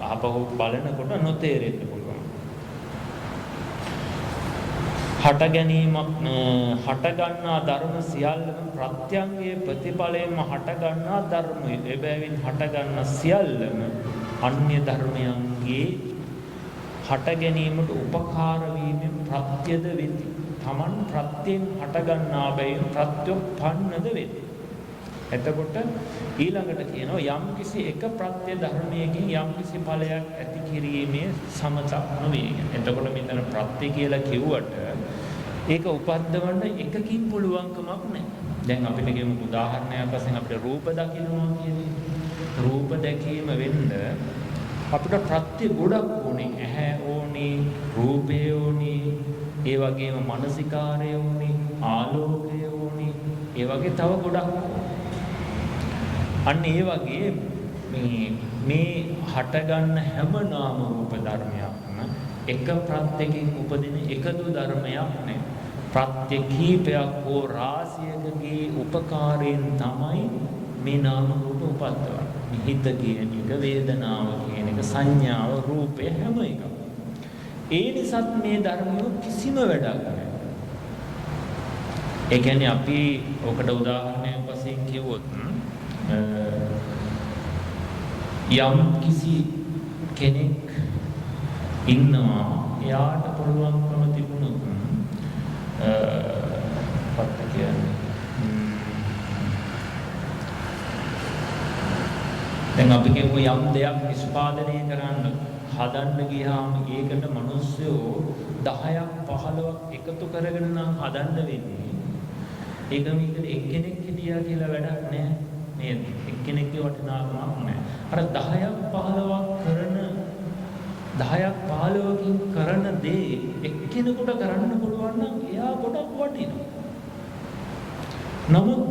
ආපහු බලනකොට නොතේරෙන්න පුළුවන්. හට ගැනීමක් හට ගන්නා ධර්ම සියල්ලම ප්‍රත්‍යංගයේ ප්‍රතිඵලයෙන්ම හට ගන්නා ධර්මය. එබැවින් හට ගන්නා සියල්ලම අන්‍ය ධර්මයන්ගේ හට ගැනීමට උපකාර වීමෙන් ප්‍රත්‍යද වෙති. Taman ප්‍රත්‍යයෙන් හට ගන්නා බැවින් ප්‍රත්‍යුප්පන්නද වෙති. එතකොට ඊළඟට කියනවා යම්කිසි එක ප්‍රත්‍ය ධර්මයකින් යම්කිසි ඵලයක් ඇති කිරීමේ සමතක් නොවේ. එතකොට මෙතන ප්‍රත්‍ය කියලා කිව්වට ඒක උපද්දවන්න එකකින් පුළුවන්කමක් නැහැ. දැන් අපිට කියමු උදාහරණයක් වශයෙන් අපිට රූප දකින්නවා කියන්නේ. රූප දැකීම වෙන්න අපිට ප්‍රත්‍ය ගොඩක් ඕනේ. ඇහැ ඕනේ, රූපය ඕනේ, ඒ වගේම මානසිකාරය ඕනේ, ආලෝකය ඕනේ. ඒ වගේ තව ගොඩක් අන්න ඒ වගේ මේ හටගන්න හැම නාම රූප ධර්මයක්ම එක ප්‍රත්‍යයෙන් උපදින එකදු ධර්මයක් නේ. ප්‍රත්‍ය කීපයක් හෝ රාශියකගේ උපකාරයෙන් තමයි මේ නාම රූප උපද්දවන්නේ. හිත කියන එක, වේදනාව කියන එක, සංඥාව, රූපය හැම එකම. ඒ නිසාත් මේ ධර්මයේ කිසිම වැඩක් නැහැ. ඒ කියන්නේ අපි ඔකට උදාහරණයක් වශයෙන් කිව්වොත් යම් කිසි කෙනෙක් ඉන්නවා එයාට පුළුවන්කම තිබුණොත් what කියන්නේ දැන් අපි කියමු යම් දෙයක් නිෂ්පාදනය කරන්න හදන්න ගියාම ඒකට මිනිස්සු 10ක් 15ක් එකතු කරගෙන නම් හදන්න වෙන්නේ. ඒක මේකට එක්කෙනෙක් හිටියා කියලා වැඩක් නැහැ නේද? එක්කෙනෙක්ගේ වටිනාකමක් නැහැ. අර 10ක් 15ක් කරන 10ක් 15කින් කරන දේ එක්කෙනෙකුට කරන්න පුළුවන් නම් එයා ගොඩක් වටිනවා. නමුත්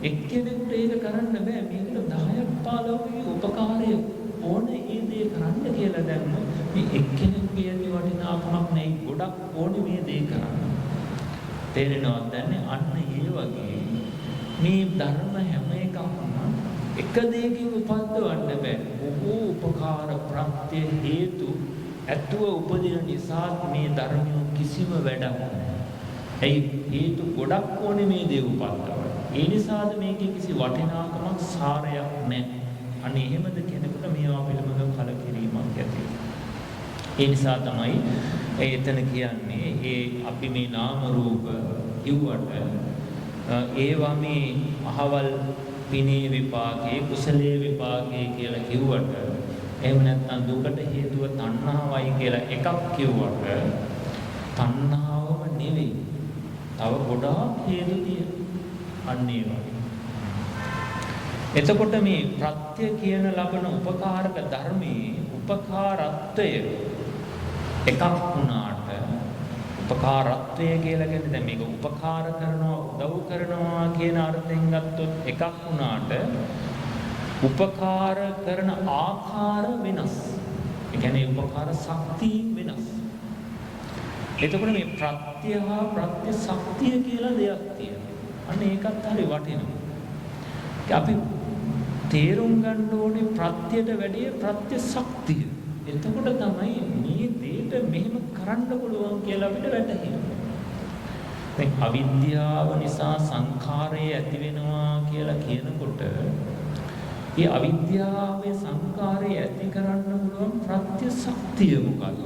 එක්කෙනෙකුට ඒක කරන්න බෑ. මේකට 10ක් 15කගේ උපකාරය ඕනේ ඒ දේ කරන්න කියලා දැම්මොත් මේ එක්කෙනෙකුගේ ඇති වටිනාකමක් නෙයි ගොඩක් ඕනේ මේ දේ කරන්න. තේරෙනවද දැන්? අන්න ඒ වගේ මේ ධර්ම හැම එකක්ම එක දෙයකින් උපද්දවන්න බෑ. බොහෝ උපකාර ප්‍රත්‍ය හේතු ඇතුව උපදින නිසා මේ ධර්මය කිසිම වැඩක් නැහැ. ඒ හේතු ගොඩක් ඕනේ මේ දේ උපද්දවන්න. ඒ නිසාද මේකේ කිසි වටිනාකමක් සාරයක් නැහැ. අනේ එහෙමද කෙනෙකුට මේවා පිළිබඳව කලකිරීමක් ඇති. ඒ නිසා තමයි එතන කියන්නේ ඒ අපි මේ නාම රූප කිව්වට ඒවා මේ අහවල් පිනේ විපාකේ කුසලයේ විපාකේ කියලා කිව්වට එහෙම නැත්නම් දුකට හේතුව තණ්හාවයි කියලා එකක් කිව්වට තණ්හාවම නෙවෙයි. තව ගොඩාක් හේතු තියෙනවා. අන්න ඒ වගේ. එතකොට මේ ප්‍රත්‍ය කියන ලබන උපකාරක ධර්මයේ උපකාරත්වය එකක් වුණාට උපකාරත්වය කියලා කියන්නේ දැන් මේක උපකාර කරනවා උදව් කරනවා කියන අර්ථයෙන් ගත්තොත් එකක් වුණාට උපකාර කරන ආකාර වෙනස්. ඒ කියන්නේ උපකාර ශක්තිය වෙනස්. එතකොට මේ ප්‍රත්‍ය හා ප්‍රත්‍ය ශක්තිය කියලා දෙයක් තියෙනවා. අන්න ඒකත් හරි වටිනවා. අපි තේරුම් ගන්න ඕනේ ප්‍රත්‍යයට වැඩිය ප්‍රත්‍ය ශක්තිය. එතකොට තමයි මේ දෙයට මෙහෙම කරන්න පුළුවන් කියලා අපිට වැටහෙන්නේ. දැන් අවිද්‍යාව නිසා සංඛාරය ඇති වෙනවා කියලා කියනකොට ඒ අවිද්‍යාවේ සංඛාරය ඇති කරන්න පුළුවන් ප්‍රත්‍ය ශක්තිය මොකක්ද?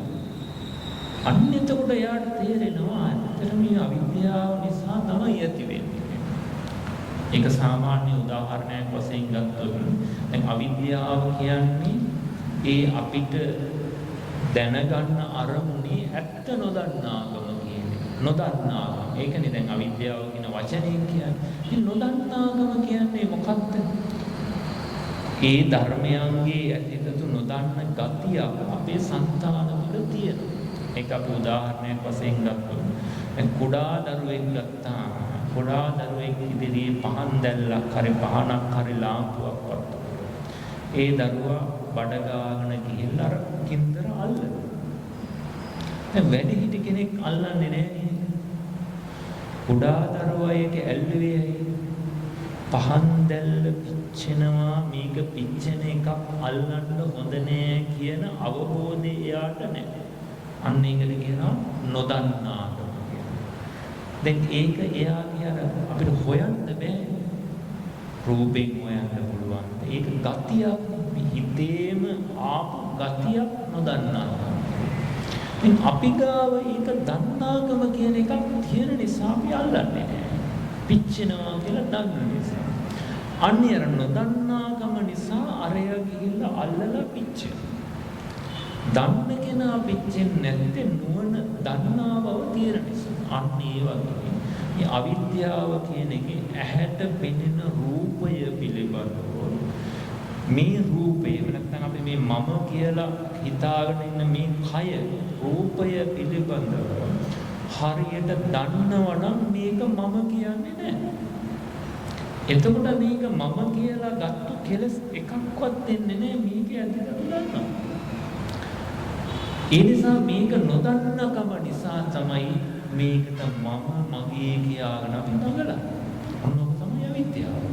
අන්න එතකොට යාට තේරෙනවා ඇත්තටම මේ අවිද්‍යාව නිසා තමයි ඇති වෙන්නේ. ඒක සාමාන්‍ය උදාහරණයක් වශයෙන් ගත්තොත් දැන් අවිද්‍යාව කියන්නේ ඒ අපිට දැනගන්න අරමුණේ ඇත්ත නොදන්නාකම කියන්නේ. නොදන්නාකම. ඒකනේ දැන් අවිද්‍යාව කියන වචනයෙන් කියන්නේ. මේ නොදන්නාකම කියන්නේ මොකක්ද? ඒ ධර්මයන්ගේ ඇතිතතු නොදන්න ගතිය අපේ సంతාන වල තියෙනවා. ඒක අපි උදාහරණයක් වශයෙන් ගත්තොත් දැන් කුඩා දරුවෙක් ගත්තාම කුඩා දරුවෙක් ඉදිරියේ පහන් දැල්ලක් හරි පහනක් හරි ලාම්පුවක් වත්ත. ඒ දරුවා බඩ ගාගෙන ගිහිල්ලා අර කින්දර අල්ලනවා. දැන් වැඩිහිටි කෙනෙක් අල්ලන්නේ නැහැ නේද? කුඩා දරුවා ඒක ඇල්ලුවේ පහන් දැල්ල පිච්චෙනවා මේක පිච්චෙන එකක් අල්ලන්න හොඳ නෑ කියන අවබෝධය එයාට නැහැ. අන්න ඒකට කියනවා නොදන්නාකම කියලා. දැන් ඒක එයාගේ අර අපිට හොයන්න බෑ. රූපෙන් හොයන්න පුළුවන්. ඒක ගතියක් හිතේම ආපු ගතියක් නොදන්නාකම. ඉතින් අපි ගාව ඒක දන්නාකම කියන එකක් තියෙන නිසා අපි අල්ලන්නේ නැහැ. පිච්චෙනවා කියලා දන්න නිසා. අන්‍යර නොදන්නාකම නිසා අරය ගිහිල්ලා අල්ලලා පිච්චෙනවා. දන්න කෙනා පිච්චෙන්නේ නැත්තේ නුවණ දන්නා බව තියෙන නිසා. අන්න ඒ වගේ මේ අවිද්‍යාව කියන එකේ ඇහැට පෙනෙන රූපය පිළිබඳව මේ රූපය නැත්නම් අපි මේ මම කියලා හිතාගෙන ඉන්න මේ කය රූපය පිළිබඳව හරියට දන්නවනම් මේක මම කියන්නේ නැහැ. එතකොට මේක මම කියලා ගත්ත කෙලස් එකක්වත් දෙන්නේ නැහැ මේක ඇතුළත දන්නවා. ඒ නිසා මේක නොදන්නකම නිසා තමයි මේකට මම මගේ කියාගෙන අපි නගලා. ඔන්නෝක තමයි අවිද්‍යාව.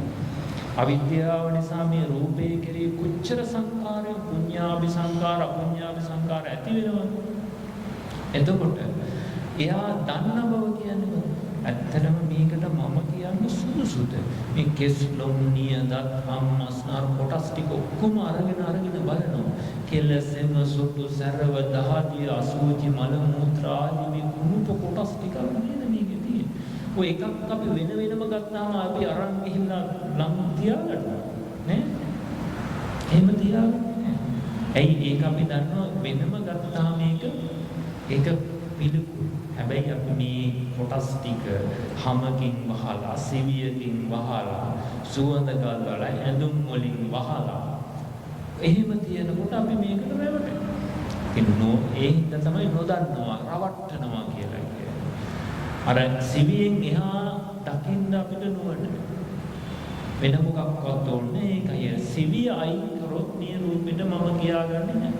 අවිද්‍යාව නිසා මේ රූපේ කෙරේ කුච්චර සංකාරය පුඤ්ඤාභි සංකාර අපුඤ්ඤාභි සංකාර ඇති වෙනවා. එතකොට එයා දන්න බව කියන්නේ ඇත්තටම මේකට මම කියන්නේ සුදුසුද? මේ කෙස් ලොම් නියදත් අම්මස්නාර කොටස් ටික ඔක්කොම අරගෙන බලනවා. කෙලසෙම සුදු සරව දහදිය අසුචි මල මූත්‍ර ආදී මේ කුණුප කොටස් ටික නේද මේකේ තියෙන්නේ. ඔය එකක් අපි වෙනම ගත්තාම අපි අරන් ගිහිල්ලා ලම් තියාගන්නවා නේ? එහෙම තියාගන්නේ. ඇයි ඒක අපි දන්නවා වෙනම ගත්තාම ඒක පිළිකුල්. හැබැයි අපි මේ කොටස් ටික හැමකින් වහලා, සිවියකින් වහලා, සුවඳ ගල්වලා, ඇඳුම් වලින් වහලා එහෙම තියෙනකොට අපි මේකට රැවටෙනවා. ඒ හින්දා තමයි නොදන්නවා, රවට්ටනවා කියලා කියන්නේ. අර සිවියෙන් එහා දකින්න අපිට නුවණ වෙන මොකක්වත් ඕනේ ඒකයි. සිවිය අයින් කරොත් මේ රූපෙට මම කියාගන්නේ නැහැ.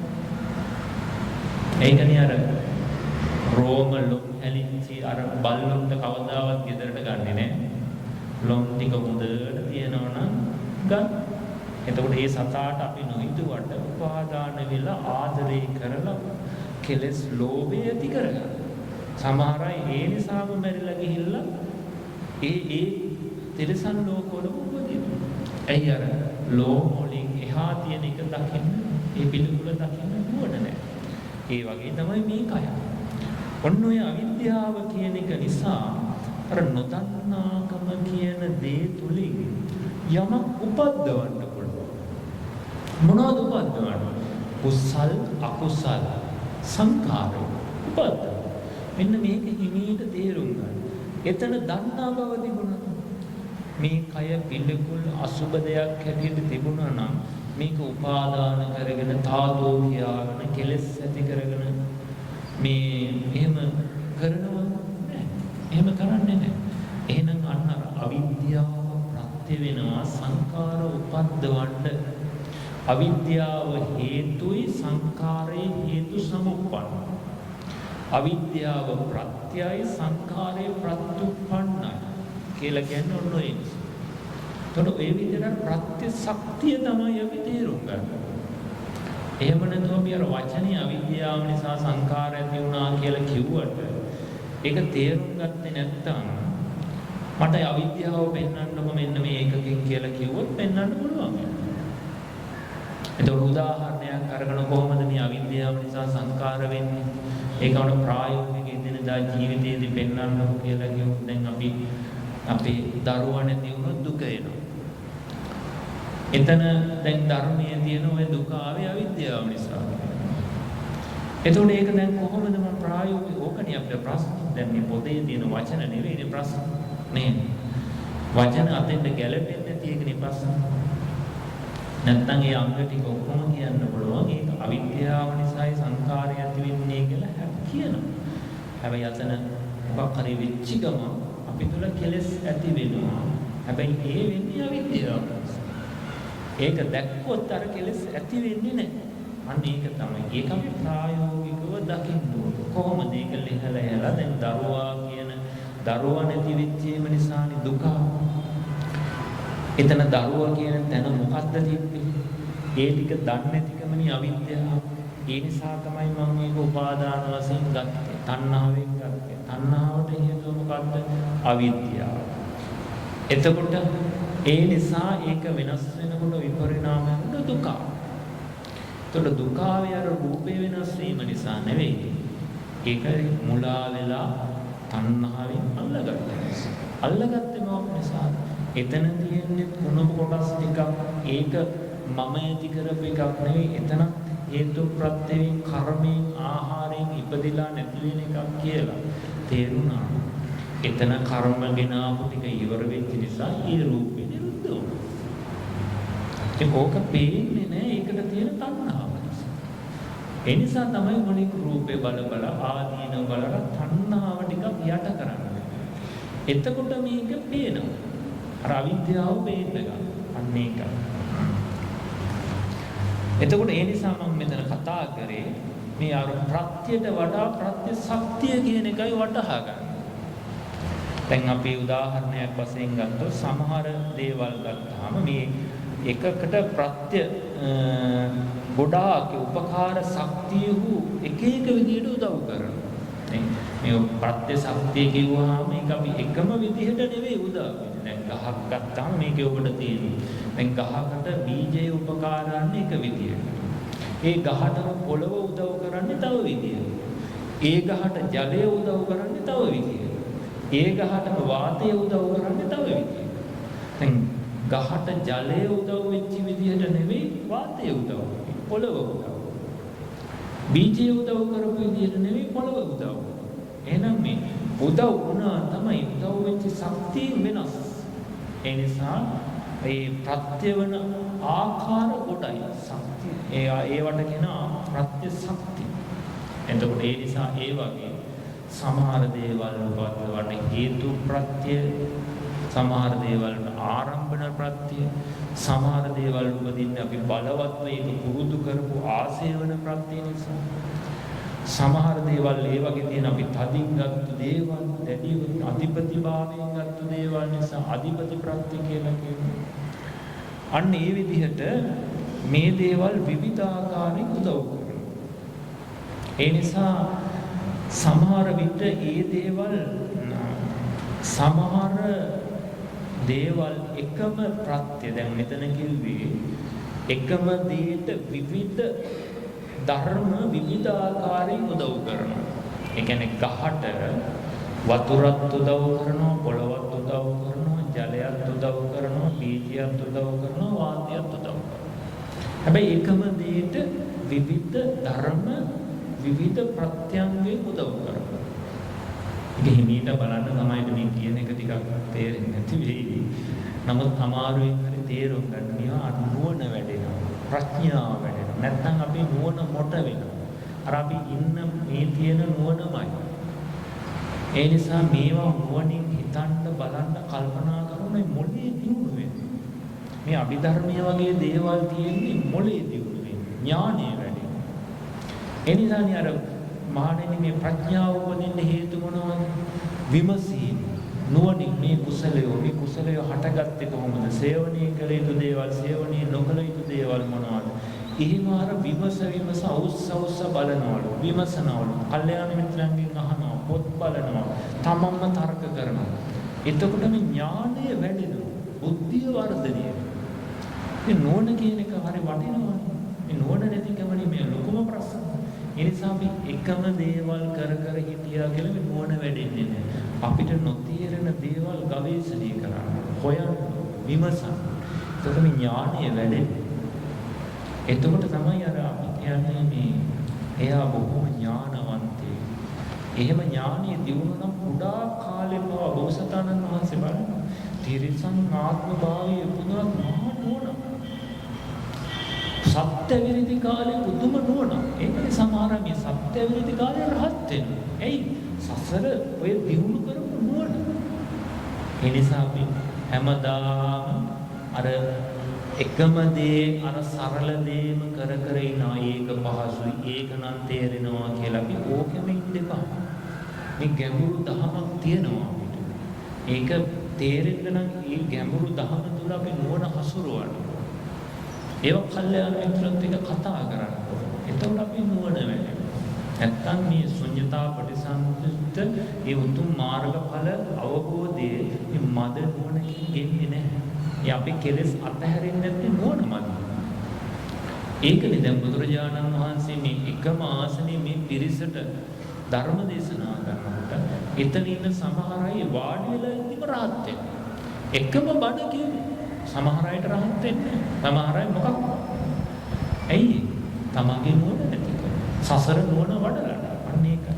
ඒකනේ අර රෝම ලොම් හැලිච්චි අර බල්ලොන්ට කවදාවත් ගෙදරට ගන්නෙ නැහැ. ලොම් ටික හොඳට තියෙනවා නම් ගන්න. එතකොට ඒ සතාට අපි නොහිතුවට උපාදාන වෙලා ආදරේ කරලා කෙලස් ලෝභය ඇති කරගන්න. සමහර අය ඒ නිසාම මැරිලා ගිහිල්ලා ඒ තිරසන් ලෝකවල උපදිනවා. ඇයි අර ලෝම වලින් එහා තියෙන එක දකින්න, ඒ පිළිකුල දකින්න නුවණ නැහැ. ඒ වගේ තමයි මේ කය. ඔන්න ඔය අවිද්‍යාව කියන එක නිසා අර නොදන්නාකම කියන දේ තුලින් යමක් උපද්දවන්න පුළුවන්. මොනවද උපද්දවන්නේ? කුසල් අකුසල් සංකාර උපද්දව. මෙන්න මේක හිමීට තේරුම් ගන්න. එතන දන්නා බව තිබුණා. මේ කය පිළිකුල් අසුබ දෙයක් හැටියට තිබුණා නම් මේක උපාදාන කරගෙන තාදෝ කියාගෙන කෙලෙස් ඇති කරගෙන මේ එහෙම කරනව නෑ. එහෙම කරන්නේ නෑ. එහෙනම් අන්න අවිද්‍යාව ප්‍රත්‍ය වෙනවා සංකාර උපද්දවන්න. අවිද්‍යාව හේතුයි සංකාරේ හේතු සමුප්පන්න. අවිද්‍යාව ප්‍රත්‍යයි සංකාරේ ප්‍රත්‍යුප්පන්නයි කියලා කියන්නේ ඔන්න ඒ නිසා. එතකොට ඒ විදිහට ප්‍රත්‍ය ශක්තිය තමයි අපි තේරුම් ගන්න. එහෙම නැතුව අපි අර වචනේ අවිද්‍යාව නිසා සංකාර ඇති වුණා කියලා කිව්වට ඒක තේරුම් ගත්තේ නැත්නම් මට අවිද්‍යාව පෙන්වන්නකො මෙන්න මේ එකකින් කියලා කිව්වොත් පෙන්වන්න පුළුවන්. එතකොට උදාහරණයක් අරගෙන කොහොමද මේ අවිද්‍යාව නිසා සංකාර වෙන්නේ? ඒක උන ප්‍රායෝගික ඉදිනදා ජීවිතයේදී පෙන්වන්නකො කියලා කිව්වොත් දැන් අපි අපේ දරුවා නැති වුණොත් දුක එනවා. එතන දැන් ධර්මයේ තියෙන ওই දුක ආවේ අවිද්‍යාව නිසා. එතකොට ඒක දැන් කොහොමද මම ප්‍රායෝගික ඕකනේ අපේ ප්‍රශ්න. දැන් මේ පොතේ තියෙන වචන නෙවෙයිනේ ප්‍රශ්න. නේද? වචන අතෙන්ට ගැලපෙන්නේ නැති එකනේ ප්‍රශ්න. නැත්තම් ඒ අංග ටික ඔක්කොම කියන්න පුළුවන්. ඒක අවිද්‍යාව නිසායි සංකාරය ඇති වෙන්නේ කියලා කියනවා. හැබැයි අතන මොකක් හරි වෙච්ච ගම අපි තුල කෙලෙස් ඇති වෙනවා. හැබැයි ඒ වෙන්නේ අවිද්‍යාව. ඒක දැක්කොත් අර කෙලෙස් ඇති වෙන්නේ නැහැ. අන්න ඒක තමයි. ඒක අපි ප්‍රායෝගිකව දකින්න ඕනේ. කොහොමද ඒක ලිහලා දැන් දරුවා නැති වෙච්චීම නිසානේ දුක. එතන දරුවා කියන තැන මොකද්ද තිබ්බේ? ඒ ටික දන්නේ නැතිකමනේ අවිද්‍යාව. ඒ නිසා තමයි මම මේක උපාදාන වශයෙන් ගත්තේ. තණ්හාවෙන් ගත්තේ. තණ්හාවට හේතුව මොකද්ද? අවිද්‍යාව. එතකොට ඒ නිසා ඒක වෙනස් වෙනකොට විපරිණාමයක් දුක. එතකොට දුක ආවේ අර රූපේ වෙනස් වීම නිසා නෙවෙයි. ඒක මුලා වෙලා තණ්හාවෙන් අල්ලගත්තා. අල්ලගත්තේ මොකක් නිසා? එතන තියෙන්නේ කුණප කොටස් ටිකක්. ඒක මම ඇති කරපු එකක් නෙවෙයි. එතන හේතු ප්‍රත්‍යයෙන් කර්මයෙන් ආහාරයෙන් ඉපදිලා නැති වෙන එකක් කියලා තේරුණා. එතන කර්ම ගෙනාවු ටික ඉවර වෙච්ච නිසා ඒ රූපේ නිරුද්ධ වුණා. ඒක පේන්නේ නැහැ. ඒකට තියෙන තණ්හාව නිසා. ඒ නිසා තමයි මොනික රූපේ බල ආදීන බලලා තණ්හාව ටිකක් යට කරන්නේ. එතකොට මේක පේනවා. අර අවිද්‍යාව පේන්න ගන්න. අන්න ඒකයි. එතකොට ඒ නිසා මම මෙතන කතා කරේ මේ අර ප්‍රත්‍යයට වඩා ප්‍රත්‍ය ශක්තිය කියන එකයි වටහා ගන්න. දැන් අපි උදාහරණයක් වශයෙන් ගත්තොත් සමහර දේවල් ගත්තාම මේ එකකට ප්‍රත්‍ය ගොඩාක් උපකාර ශක්තියහු එක විදිහට උදව් කරනවා. මේ ප්‍රත්‍ය ශක්තිය කිව්වහම මේක අපි එකම විදිහට නෙවෙයි උදව් වෙන්නේ. දැන් ගහක් ගත්තාම මේකේ ඔබට තියෙනවා. දැන් ගහකට බීජයේ උපකාරන්නේ එක විදිහකට. ඒ ගහටම පොළව උදව් කරන්නේ තව විදිහකට. ඒ ගහට ජලය උදව් කරන්නේ තව විදිහකට. ඒ ගහටම වාතය උදව් කරන්නේ තව විදිහකට. දැන් ගහට ජලය උදව් වෙච්ච විදිහට නෙවෙයි වාතය උදව් වෙන්නේ. පොළව උදව්. බීජය උදව් කරපු විදිහට නෙවෙයි පොළව උදව්. එහෙනම් මේ උදව් වුණා තමයි උදව් වෙච්ච ශක්තිය වෙනස්. ඒ නිසා ඒ ප්‍රත්‍ය වෙන ආකාර කොටයි ශක්තිය. ඒවට කියන ප්‍රත්‍ය ශක්තිය. එතකොට ඒ නිසා ඒ වගේ සමහර දේවල් වලට හේතු ප්‍රත්‍ය, සමහර දේවල් ආරම්භන ප්‍රත්‍ය, සමහර දේවල් උපදින්න අපි බලවත්ව ඒක පුරුදු කරපු ආසේවන ප්‍රත්‍ය නිසා, සමහර දේවල් ඒ වගේ තියෙන අපි තදින් ගත්ත දේවල්, දැඩිව අධිපතිභාවයෙන් ගත්ත දේවල් නිසා අධිපති ප්‍රත්‍ය කියලා කියනවා. අන්න ඒ විදිහට මේ දේවල් විවිධාකාරයෙන් උදව් කරනවා. ඒ නිසා සමහර විට ඒ දේවල් සමහර දේවල් එකම ප්‍රත්‍ය, දැන් මෙතන කිව්වේ එකම දේට විවිධ ධර්ම විවිධ ආකාරයෙන් උදව් කරනවා. ඒ කියන්නේ ගහට වතුරත් උදව් කරනවා, පොළවත් උදව් කරනවා, ජලයත් උදව් කරනවා, බීජයත් උදව් කරනවා, වාතයත් උදව් කරනවා. හැබැයි එකම දේට විවිධ ධර්ම විවිධ ප්‍රත්‍යංගයෙන් උදව් කරනවා. ඒක හිමීට බලන්න තමයි මේ කියන එක ටිකක් තේරෙන්නේ නැති වෙයි. නමුත් අමාරුවෙන් හරි තේරුම් ගන්න මේවා නුවණ වැඩෙනවා, ප්‍රඥාව වැඩෙනවා. නැත්නම් අපි නුවණ මොට වෙනවා. අර අපි ඉන්න මේ තියෙන නුවණමයි. ඒ නිසා මේවා නුවණින් හිතන්න, බලන්න, කල්පනා කරන මොළේ දියුණු වෙනවා. මේ අභිධර්මයේ වගේ දේවල් තියෙන්නේ මොළේ දියුණු වෙන්නේ, ඥානය වැඩෙනවා. ඒ නිසානේ අර මහණෙනි මේ ප්‍රඥාව උපදින්න හේතු මොනවද? විමසීම. නුවණින් මේ කුසලය හටගත්තේ කොහොමද? සේවනීය කළ යුතු දේවල්, සේවනීය නොකළ යුතු දේවල් මොනවද? එහෙම අර විමස අවුස්ස බලනවලු, විමසනවලු, කල්යාණ මිත්‍රයන්ගෙන් අහනවා, පොත් බලනවා, තමන්ම තර්ක කරනවා. එතකොට මේ ඥානය වැඩෙනවා, බුද්ධිය වර්ධනය වෙනවා. මේ නුවණ කියන එක හරි වටිනවා. මේ නුවණ නැතිකමනේ මේ ලොකුම ප්‍රශ්න. ඒ නිසා අපි එකම දේවල් කර හිටියා කියලා මේ නුවණ වැඩෙන්නේ නැහැ. අපිට නොතේරෙන දේවල් ගවේෂණය කරන්න, හොයන්න, විමසන්න. එතකොට මේ ඥානය වැඩෙන්නේ. එතකොට තමයි අර අපි කියන්නේ මේ එයා බොහොම ඥානවන්තයෙක්. එහෙම ඥානිය දියුණු නම් කුඩා කාලෙම බෝසතාණන් වහන්සේ බලන්න තිරිසන් ආත්ම භාවයේ පුදුම නුවණ. සත්‍ය විරිදි කාලේ පුදුම නුවණ. ඒකනේ සමහර මේ සත්‍ය විරිදි කාලේ රහත් වෙනවා. එයි සසර ඔය දියුණු කරපු නුවණ. ඒ නිසා අපි හැමදාම අර එකම දේ අර සරල දේම කර ඉනවා. ඒක පහසුයි, ඒක නම් තේරෙනවා කියලා අපි ඕකෙම ඉන්න එපා. මේ ගැඹුරු දහමක් තියෙනවා අපිට. ඒක තේරෙන්න නම් මේ ගැඹුරු දහම තුල අපි නුවණ හසුරවන්න. ඒක කල්යාණ මිත්‍රත් එක්ක කතා කරන්න. එතකොට අපි නුවණ වැඩෙනවා. නැත්තම් මේ ශුන්‍යතා ප්‍රතිසංයුක්ත ඒ උතුම් මාර්ගඵල අවබෝධයේ මේ මද නුවණකින් ගෙන්නේ නැහැ. අපි කෙලෙස් අතහැරෙන්නේ නැත්නම් නුවණමයි. ඒකනේ දැන් බුදුරජාණන් වහන්සේ මේ එකම ආසනේ මේ පිරිසට ධර්ම දේශනා කරනකොට එතන ඉන්න සමහර අය වාඩි වෙලා ඉඳිම රහත් වෙනවා. එකම බණ කියන්නේ සමහර අයට රහත් වෙන්නේ නැහැ. සමහර අය මොකක්ද? ඇයි? තමන්ගේ නුවණ නැතිකම. සසර නුවණ වඩලා. අන්න ඒකයි.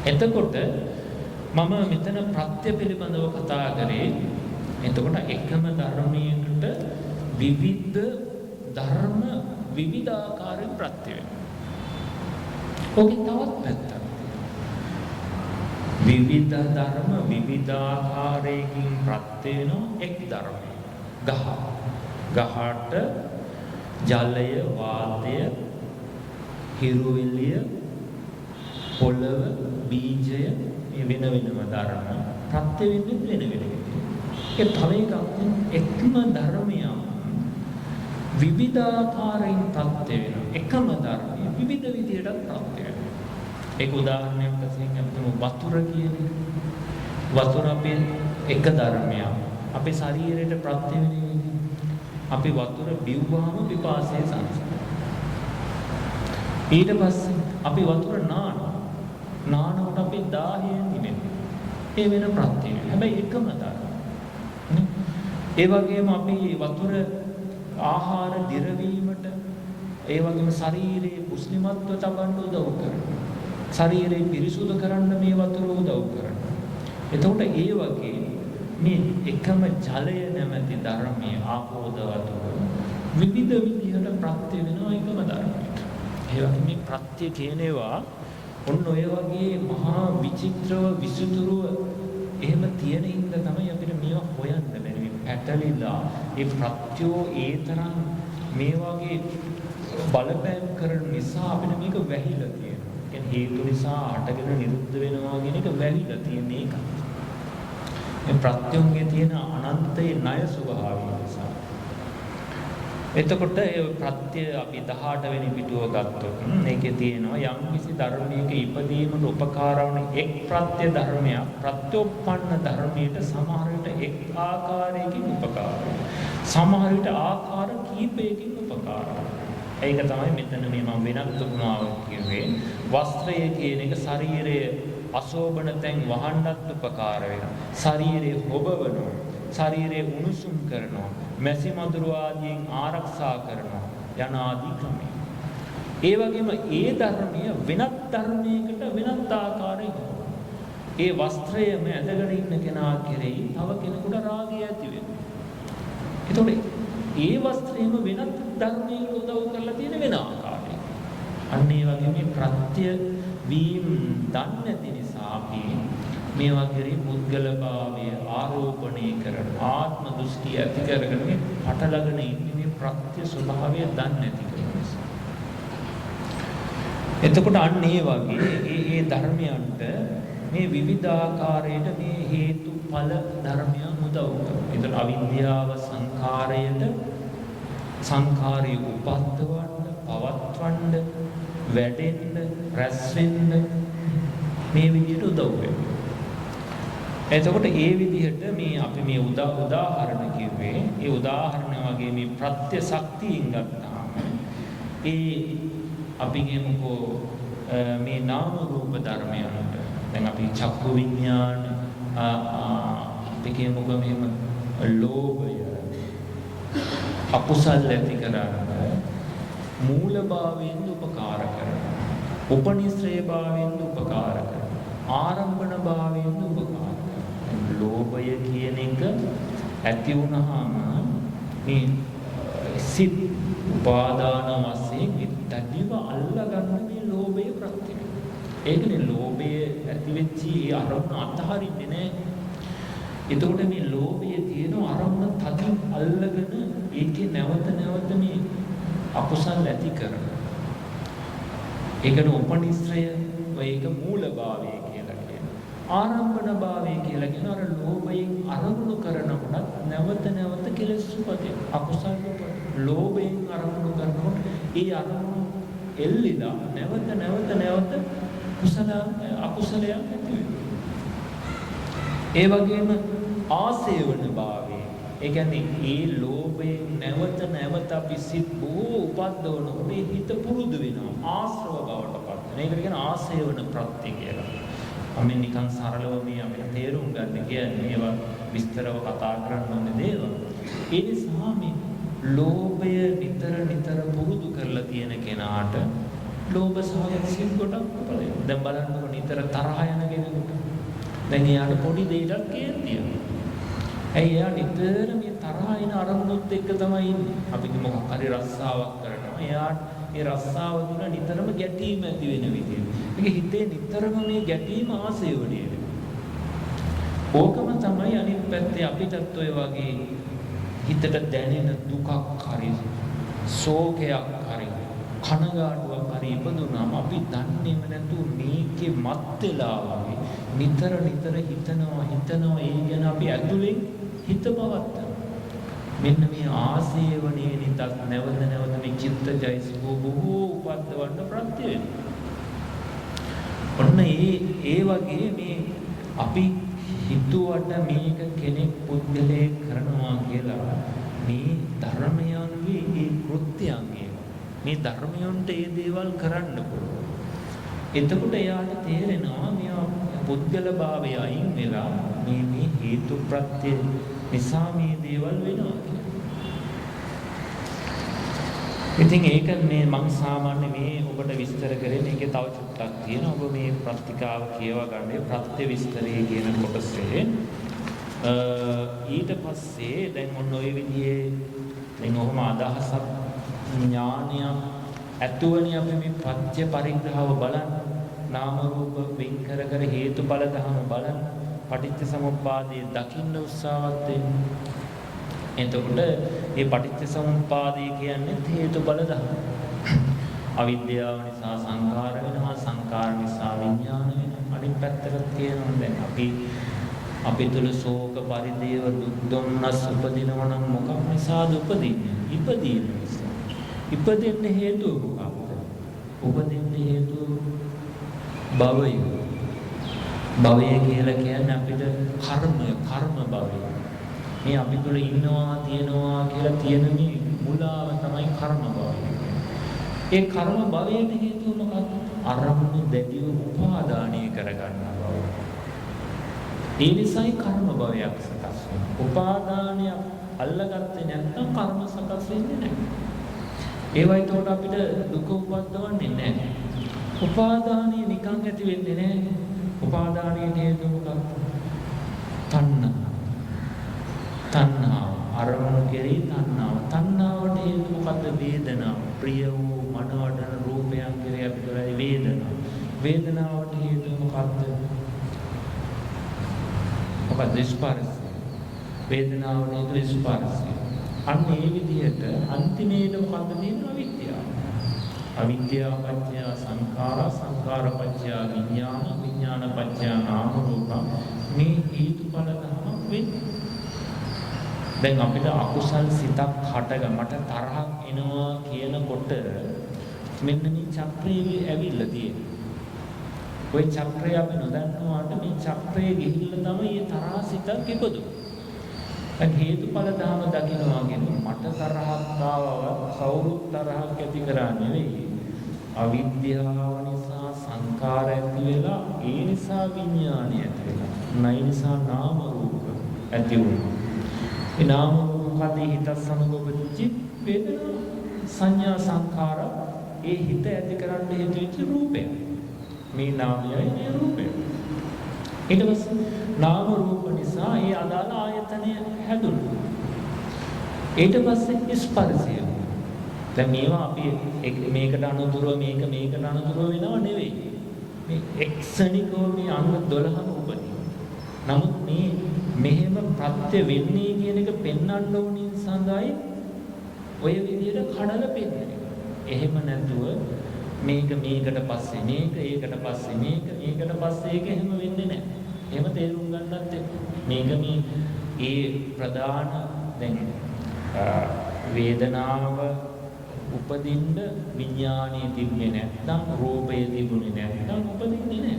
එතකොට මම මෙතන ප්‍රත්‍ය පිළිබඳව කතා කරේ. එතකොට එකම ධර්මයකට විවිධ ධර්ම විවිධාකාරයෙන් ප්‍රත්‍ය වෙනවා. ඔකේ තවත් පැත්තක්. විවිධ ධර්ම විවිධාකාරයකින් ප්‍රත්‍ය වෙන එක් ධර්මයක්. ගහට ජලය, වාතය, හිරුවිලිය, පොළව, බීජය මේ වෙන වෙනම ධර්ම ප්‍රත්‍ය වෙන්නේ වෙන වෙන විදිහට. ඒ තව එකක් එකම ධර්මයක් විවිධාකාරයෙන් ප්‍රත්‍ය වෙනවා. එකම ධර්මය විවිධ විදිහට ප්‍රත්‍ය වෙනවා. ඒක උදාහරණයක් වශයෙන් අපිට වතුර කියන්නේ. වතුර අපේ එක ධර්මයක්. අපේ ශරීරයට ප්‍රත්‍ය වෙන්නේ. අපි වතුර බිව්වහම පිපාසය සංසිඳනවා. ඊට පස්සේ අපි වතුර නානකොට අපි දාහය නිවෙනවා. ඒ වෙන ප්‍රත්‍ය වෙනවා. හැබැයි එකම ධර්ම. ඒ වගේම අපි වතුර ආහාර දිරවීමට ඒ වගේම ශරීරයේ පුස්ලිමත්ව තබන්න උදව් කරනවා. ශරීරය පිරිසුදු කරන්න මේ වතුර උදව් කරනවා. එතකොට ඒ වගේ මේ එකම ජලය නැමැති ධර්මයේ ආපෝද වතුර විවිධ විදිහට ප්‍රත්‍ය වෙනවා එකම ධර්මයට. ඒ වගේ මේ ප්‍රත්‍ය කියනවා ඔන්න ඔය වගේ මහා විචිත්‍රව විසුතුරුව එහෙම තියෙන හින්දා තමයි අපිට මේවා හොයන්න බැරි. පැටලිලා ඒ ප්‍රත්‍යෝ ඒ තරම් මේ වගේ බලපෑම් කරන නිසා අපිට මේක වැහිලා තියෙනවා. කියන්නේ හේතු නිසා අටගෙන නිරුද්ධ වෙනවා කියන එක වැහිලා තියෙන එක. මේ ප්‍රත්‍යෝන්ගේ තියෙන අනන්තයේ ණය ස්වභාවය නිසා. එතකොට ඒ ප්‍රත්‍ය අපි 18 වෙනි පිටුව ගත්තොත් මේකේ තියෙනවා යම් කිසි ධර්මයක ඉපදීමට උපකාර වන එක් ප්‍රත්‍ය ධර්මයක් ප්‍රත්‍යෝපන්න ධර්මයට සමහර විට එක් ආකාරයකින් උපකාර වෙනවා. සමහර විට ආකාර කීපයකින් උපකාර වෙනවා. ඒක තමයි මෙතන මේ මම වෙනත් උපමාවක් කිව්වේ. වස්ත්‍රය කියන එක ශරීරයේ අශෝභන තැන් වහන්නත් උපකාර වෙනවා. ශරීරයේ හොබවනවා. ශරීරයේ උණුසුම් කරනවා. මැසි මදුරු ආදියෙන් ආරක්ෂා කරනවා යන ආදී ක්‍රමයි. ඒ වගේම ඒ ධර්මය වෙනත් ධර්මයකට වෙනත් ආකාරයක ඒ වස්ත්‍රයම ඇඳගෙන ඉන්න කෙනා කෙරෙහි තව කෙනෙකුට රාගය ඇති වෙනවා. ඒතකොට ඒ වස්ත්‍රයම වෙනත් ධර්මයකට උදව් කරලා තියෙන වෙන ආකාරයක. අන්න ඒ වගේ මේ ප්‍රත්‍ය වීම දන්නේ නැති නිසා අපි මේ වගේ පුද්ගලභාවය ආරෝපණය කරන ආත්ම දෘෂ්ටි ඇති කරගෙන මේ පටලගෙන ඉන්නේ මේ ප්‍රත්‍ය ස්වභාවය දන්නේ නැති කම නිසා. එතකොට අන්න ඒ වගේ ඒ ධර්මයන්ට මේ විවිධාකාරයට මේ හේතුඵල ධර්මයන් උදව් කරනවා. ඒතර අවිද්‍යාව සංඛාරයට සංඛාරය උපද්දවන්න, පවත්වන්න, වැඩෙන්න, රැස් වෙන්න මේ විදිහට උදව් වෙනවා. එතකොට ඒ විදිහට මේ අපි මේ උදාහරණ කිව්වේ ඒ උදාහරණ වගේ මේ ප්‍රත්‍ය ශක්තියෙන් ගත්තාම ඒ අපි කියමුකෝ මේ නාම රූප ධර්මයන්ට දැන් අපි චක්කු විඥාන අපි කියමුකෝ මෙහෙම ලෝභය අකුසල් ඇති කරන්න මූල භාවයෙන් උපකාර කරනවා උපනිශ්‍රේ භාවයෙන් උපකාර කරනවා ආරම්භන භාවයෙන් උපකාර ලෝභය කියන එක ඇති වුණාම මේ සිත් උපාදාන වශයෙන් විත්තඩිව අල්ලගන්න මේ ලෝභය ප්‍රත්‍ය වෙනවා. ඒකනේ ලෝභය ඇති වෙච්චි අරමුණ අතහරින්නේ නැහැ. එතකොට මේ ලෝභය තියෙන අරමුණ තදින් අල්ලගෙන ඒකේ නැවත නැවත මේ අකුසල් ඇති කරනවා. ඒකන උපනිශ්‍රය ඒක මූලභාවය ආරම්භන භාවය කියලා කියන අර ලෝභයෙන් අරමුණු කරනකොට නැවත නැවත කෙලෙස් උපදින අකුසල් උපදින ලෝභයෙන් අරමුණු කරනකොට ඒ අරමුණු එල්ලිලා නැවත නැවත කුසල අකුසලයක් ඇති වෙනවා. ඒ වගේම ආසේවන භාවය ඒ කියන්නේ ඒ ලෝභයෙන් නැවත අපි සිත් බොහෝ උපද්දවනකොට ඒ හිත පුරුදු වෙනවා ආශ්‍රව බවට පත් වෙනවා. ඒකට කියන ආසේවන ප්‍රත්‍ය කියලා. අපි නිකන් සරලව මේ අපිට තේරුම් ගන්න කියන්නේ ඒවා විස්තරව කතා කරන්න ඕනේ දේවල්. ඒ නිසා මේ ලෝභය නිතර පුරුදු කරලා තියෙන කෙනාට ලෝභ සහගත සිත් ගොඩක් උපදිනවා. දැන් බලන්නකො නිතර තරහ යන කෙනෙකුට දැන් එයාට පොඩි දෙයකට කේන්තියක්. ඇයි එයා නිතර මේ තරහ එන අරමුණුත් එක්ක තමයි ඉන්නේ. අපි මොකක් හරි රස්සාවක් කරනවා. එයාට ඒ රස්සාව තුළ නිතරම ගැටීම ඇති වෙන විදිහ. මේක හිතේ නිතරම මේ ගැටීම ආසේවණය වෙනවා. ඕකම තමයි අනිත් පැත්තේ අපිටත් ඔය වගේ හිතට දැනෙන දුකක් හරි, ශෝකයක් හරි, කනගාටුවක් හරි අපි ඉපදුනාම අපි දන්නේම නැතුව මේකේ මත් වෙලා වගේ නිතර හිතනවා ඒ ගැන අපි ඇතුලෙන් හිත පවත්තා. මෙන්න මේ ආසේවණේ නිතත් නැවත මේ චිත්තජයසිකෝ බොහෝ උපද්දවන්න ප්‍රත්‍ය වෙනවා. ඔන්න ඒ වගේ මේ අපි හිතුවට මේක කෙනෙක් පුද්ගලයෙක් කරනවා කියලා මේ ධර්මයන්ගේ ඒ කෘත්‍යයන් මේ ධර්මයන්ට ඒ දේවල් කරන්න පුළුවන්. එතකොට එයාට තේරෙනවා මේ පුද්ගල භාවය අයින් වෙලා මේ හේතු ප්‍රත්‍ය නිසා මේ දේවල් වෙනවා කියලා. ඉතින් ඒක මේ මම සාමාන්‍ය මේ ඔබට විස්තර කරේ මේකේ තව චුට්ටක් තියෙනවා. ඔබ මේ ප්‍රතිකාව කියවා ගන්න ප්‍රත්‍ය විස්තරයේ කියන කොටසේ ඊට පස්සේ දැන් ඔන්න ඔය විදිහේ දැන් ඔහොම අදහසක් ඥානයක් ඇතුවනේ අපි මේ පත්‍ය පරිග්‍රහව බලන්න නාම රූප වෙන් කර හේතුඵල ධර්ම බලන්න පටිච්ච සමුප්පාදයේ දකින්න උත්සාහවත් වෙන්න. එතකොට මේ පටිච්ච සමුප්පාදය කියන්නේ හේතුඵල ධර්ම. අවිද්‍යාව නිසා සංඛාර වෙනවා, සංඛාර නිසා විඥාන වෙනවා. අනිත් පැත්තට කියනවා දැන් අපි තුල ශෝක පරිදේව දුක් දුම්නස් උපදිනවා නම් මොකක් නිසාද උපදින්නේ? ඉපදීම නිසා. ඉපදෙන්න හේතුව මොකක්ද? උපදින්න හේතුව භවය. භවය කියලා කියන්නේ අපිට කර්ම භවය. මේ අපි තුල ඉන්නවා තියනවා කියලා තියෙන මේ මුලාව තමයි කර්ම භවය. ඒ කර්ම භවයට හේතුව මොකක්ද? අරමුණු දැඩිව උපාදානය කරගන්නා බව. ඒ නිසායි කර්ම භවයක් සකස් වෙන්නේ. උපාදානය අල්ලගත්තේ නැත්නම් කර්ම සකස් වෙන්නේ නැහැ. ඒවයි තෝට අපිට දුක උපද්දවන්නේ නැහැ. උපාදානය නිකන් ඇති වෙන්නේ නැහැ. උපාදානයේ හේතුව මොකක්ද? තණ්හාව. අරමුණු කෙරෙහි තණ්හාව. තණ්හාවට හේතුව මොකද්ද? වේදනාව. ප්‍රිය වූ මනවඩන රූපයන් කෙරෙහි අපිට වේදනාව. වේදනාවට හේතුව මොකද්ද? මොකද්ද? ස්පර්ශය. වේදනාවට හේතුව ස්පර්ශය. අන්න ඒ විදිහට අන්තිමේට මොකද්ද තියෙන්නේ? අවිද්‍යාව. අවිද්‍යාව පත්‍ය සංඛාර, සංඛාර පත්‍ය විඥාන, විඥාන පත්‍ය නාම රූප. මේ හේතුඵල ධර්ම වෙන්නේ. දැන් අපිට අකුසල් සිතක් මට තරහක් එනවා කියනකොට මෙන්න මේ චක්‍රයේ ඇවිල්ලා තියෙනවා. ওই චක්‍රය අපි නොදන්නවාට මේ චක්‍රයේ ගිහිල්ලා තමයි මේ තරහ සිතක් ඉපදුනේ. දැන් හේතුඵල ධර්ම දකින්නවා කියන්නේ මට තරහක් ආවව කවුරුත් තරහක් ඇති කරා නෙවෙයි. අවිද්‍යාව නිසා සංකාර ඇති වෙලා ඒ නිසා විඥානය ඇති වෙලා. නයි නිසා නාම රූප ඇති වුණා. ඒ නාම රූප කදී හිත සමග චිත් වේදනා සංඥා සංඛාර ඒ හිත ඇති කරන්න හේතු වෙච්ච රූපය. මේ නාමයයි මේ රූපය. ඊට පස්සේ නාම රූප නිසා ඒ අදාළ ආයතනය හැදුණා. ඊට පස්සේ ස්පර්ශය. දැන් මේවා අපි මේකට අනුතුරව මේකට අනුතුරව වෙනව නෙවෙයි. මේ එක්සනිකව මේ අංග 12ම උපදින. නමුත් මේ මෙහෙම ප්‍රත්‍ය වෙන්නේ කියන එක පෙන්වන්න ඕනින් සඳහායි ඔය විදිහට කඩලා පෙන්නන්නේ. එහෙම නැතුව මේක මේකට පස්සේ මේක ඒකට පස්සේ මේකට පස්සේ ඒක එහෙම වෙන්නේ නැහැ. එහෙම තේරුම් ගන්නත් මේක මේ ඒ ප්‍රධාන දැන් වේදනාව උපදින්න විඥානයේ තිබුණේ නැත්නම් රූපයේ තිබුණේ නැත්නම් උපදින්නේ නැහැ.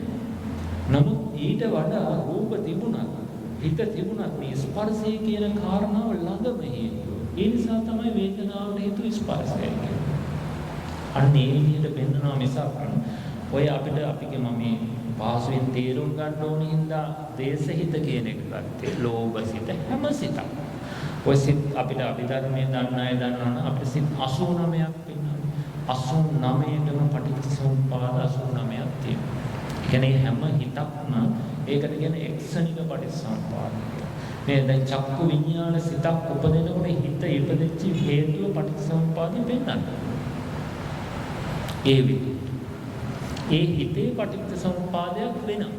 නමුත් ඊට වඩා රූප තිබුණත් හිත තිබුණත් මේ ස්පර්ශය කියන කාරණාව ළඟම හේතුව. ඒ නිසා තමයි වේදනාවට හේතු ස්පර්ශය කියන්නේ. අන්න ඒ විදිහට පෙන්වනවා මිසක් ඔය අපිට මේ පාසුවෙන් තේරුම් ගන්න ඕනේ හින්දා දේශහිත කියන එක ගත්තේ ලෝභ සිත හැම සිතක්. ඔය සිත් අපිට අභිධර්මයේ දන්න අය දන්නවනම් අපිට සිත් 89ක් පෙන්වනවා. 89ටම පටිච්චසමුප්පාද 89ක් තියෙනවා. ඒ කියන්නේ හැම හිතක්ම ඒකට කියන්නේ එක්සනික පටිච්චසමුප්පාද. මේ දැන් චක්කු විඥාන සිතක් උපදිනකොට හිත ඉපදෙච්ච හේතුව පටිච්චසමුප්පාදයෙන් පෙන්වනවා. ඒ හිතේ පටිච්චසමුප්පාදයක් වෙනවා.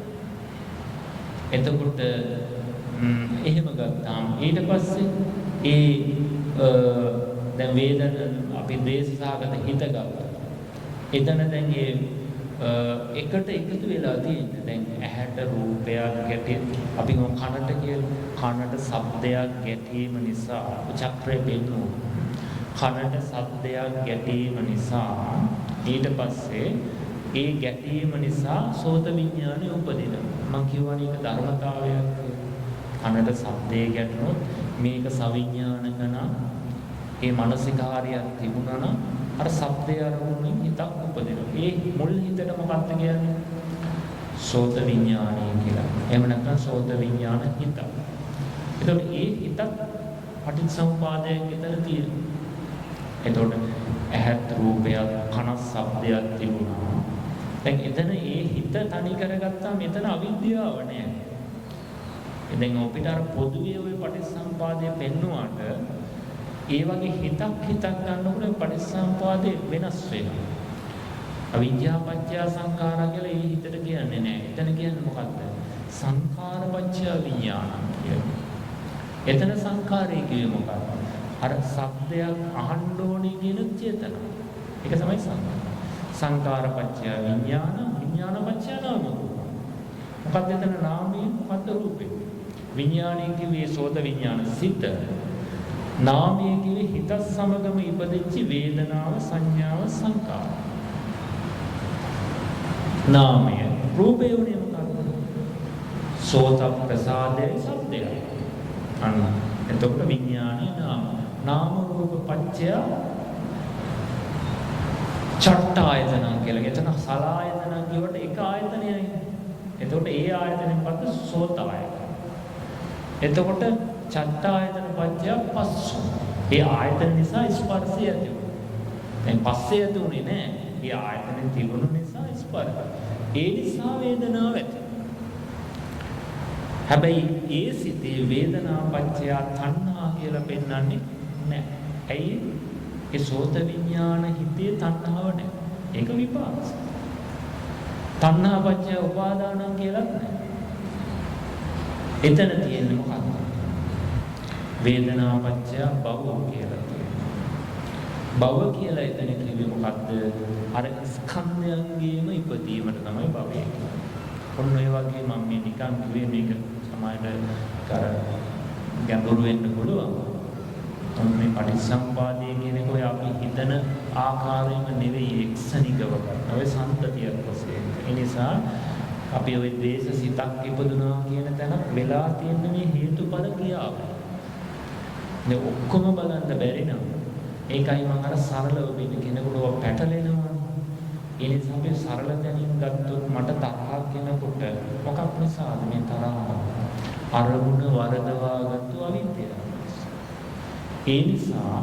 එතකොට එහෙම ගත්තාම ඊට පස්සේ දැන් වේදන අපි දේශසහගත හිත ගත්තා. එතන දැන් එකට එකතු වෙලා තියෙන්නේ. දැන් ඇහැට රූපයක් ගැටීම අපි කනට කියලා කනට ශබ්දයක් ගැටීම නිසා චක්‍රය බෙන්නු. කනට ශබ්දයක් ගැටීම නිසා ඊට පස්සේ ඒ ගැටීම නිසා සෝත විඥානය උපදිනවා. මම කියවනේ ඒක ධර්මතාවයක් කියලා. කනට ශබ්දය ගැටුණොත් මේක සවිඥානික නම් ඒ මානසිකාරියක් තිබුණා නම් අර ශබ්දය අරමුණින් හිතක් උපදිනවා. ඒ මුල් හිතට මොකක්ද කියන්නේ? සෝත විඥානය කියලා. එහෙම නැත්නම් සෝත විඥාන හිත. එතකොට ඒ හිතක් පටිච්චසමුපාදයෙන් විතර තියෙනවා. එතකොට ඇහත් රූපයක් කන ශබ්දයක් තිබුණා. දැන් එතන ඒ හිත තනි කරගත්තාම මෙතන අවිද්‍යාව නෑ. දැන් අපිට අර පොදුවේ ওই පටිච්චසමුපාදය පෙන්නුවාට ඒ වගේ හිතක් ගන්නකොට පටිච්චසමුපාදේ වෙනස් වෙනවා. අවිද්‍යාව පත්‍ය සංඛාරා කියලා ඒ හිතට කියන්නේ නෑ. එතන කියන්නේ මොකද්ද? සංඛාර පත්‍ය විඥාන කියන්නේ. එතන සංඛාරය කියන්නේ මොකක්ද? අර ශබ්දයක් අහන්න ඕනේ කියන චේතන. ඒක තමයි සංඛාර. සංඛාර පත්‍ය විඥාන, විඥාන පත්‍ය නාම. මොකක්ද එතන නාමය මොකද්ද රූපේ? විඥානයේ කිව්වේ සෝත විඥාන සිත. නාමයේ කිව්වේ හිත සමගම ඉපදෙච්ච වේදනාව සංඥාව සංකාර. නාමය රූපේ උනේ මොකක්ද? සෝත ප්‍රසාදේ ශබ්දය. අන්න එතකොට විඥානේ නාම. නාම රූප පත්‍ය චට්ඨායතන කියලා. එතන සලායතන කියවට එක ආයතනයයි. එතකොට ඒ ආයතනෙන් පස්ස සෝත ආයතන. එතකොට චට්ඨායතන පත්‍ය පස්ස. ඒ ආයතන නිසා ස්පර්ශය ඇති වෙනවා. දැන් පස්සේ ඇති උනේ නෑ. ඒ ආයතනෙ තිබුණු නිසා ස්පර්ශ. ඒ නිසා වේදනාව ඇති. හැබැයි ඒ සිතේ වේදනා පත්‍ය තණ්හා කියලා පෙන්වන්නේ නෑ. ඇයි? ඒ සෝත විඥාන හිතේ තණ්හාව නෑ. ඒක විපාක. තණ්හා පත්‍ය උපාදානං කියලා නෑ. එතන තියෙන්නේ මොකක්ද? වේදනා පත්‍ය භව කියලා තියෙනවා. භව කියලා එතන කිව්වේ මොකක්ද? අර ස්කන්ධයන්ගේම ඉපදීමට තමයි භවය කියන්නේ. ඔන්න ඔය වගේ මම මේ නිකන් කිව්වේ මේක සමාජයට අර ගැඹුරු වෙන්න පුළුවන්. මොකද මේ පටිච්චසමුපාදයේ කියන්නේ කොයි අපි හිතන ආකාරයෙන්ම නෙවෙයි එක්සනිකව කරන. ඔය සම්පතියක් වශයෙන්. ඒ නිසා අපි ওই ද්වේෂ සිතක් ඉපදුනා කියන තැන වෙලා තියෙන මේ හේතුඵල ක්‍රියාව. මේ ඔක්කොම බලන්න බැරි නම් ඒකයි මම අර සරලව වෙන කෙනෙකුට පැටලෙනවා. ඒ නිසා අපි සරල දැනීම ගත්තොත් මට තරහක් එනකොට මොකක් නිසාද මේ තරහ? අරමුණ වරදවාගත්තු අවිද්‍යාව. ඒ නිසා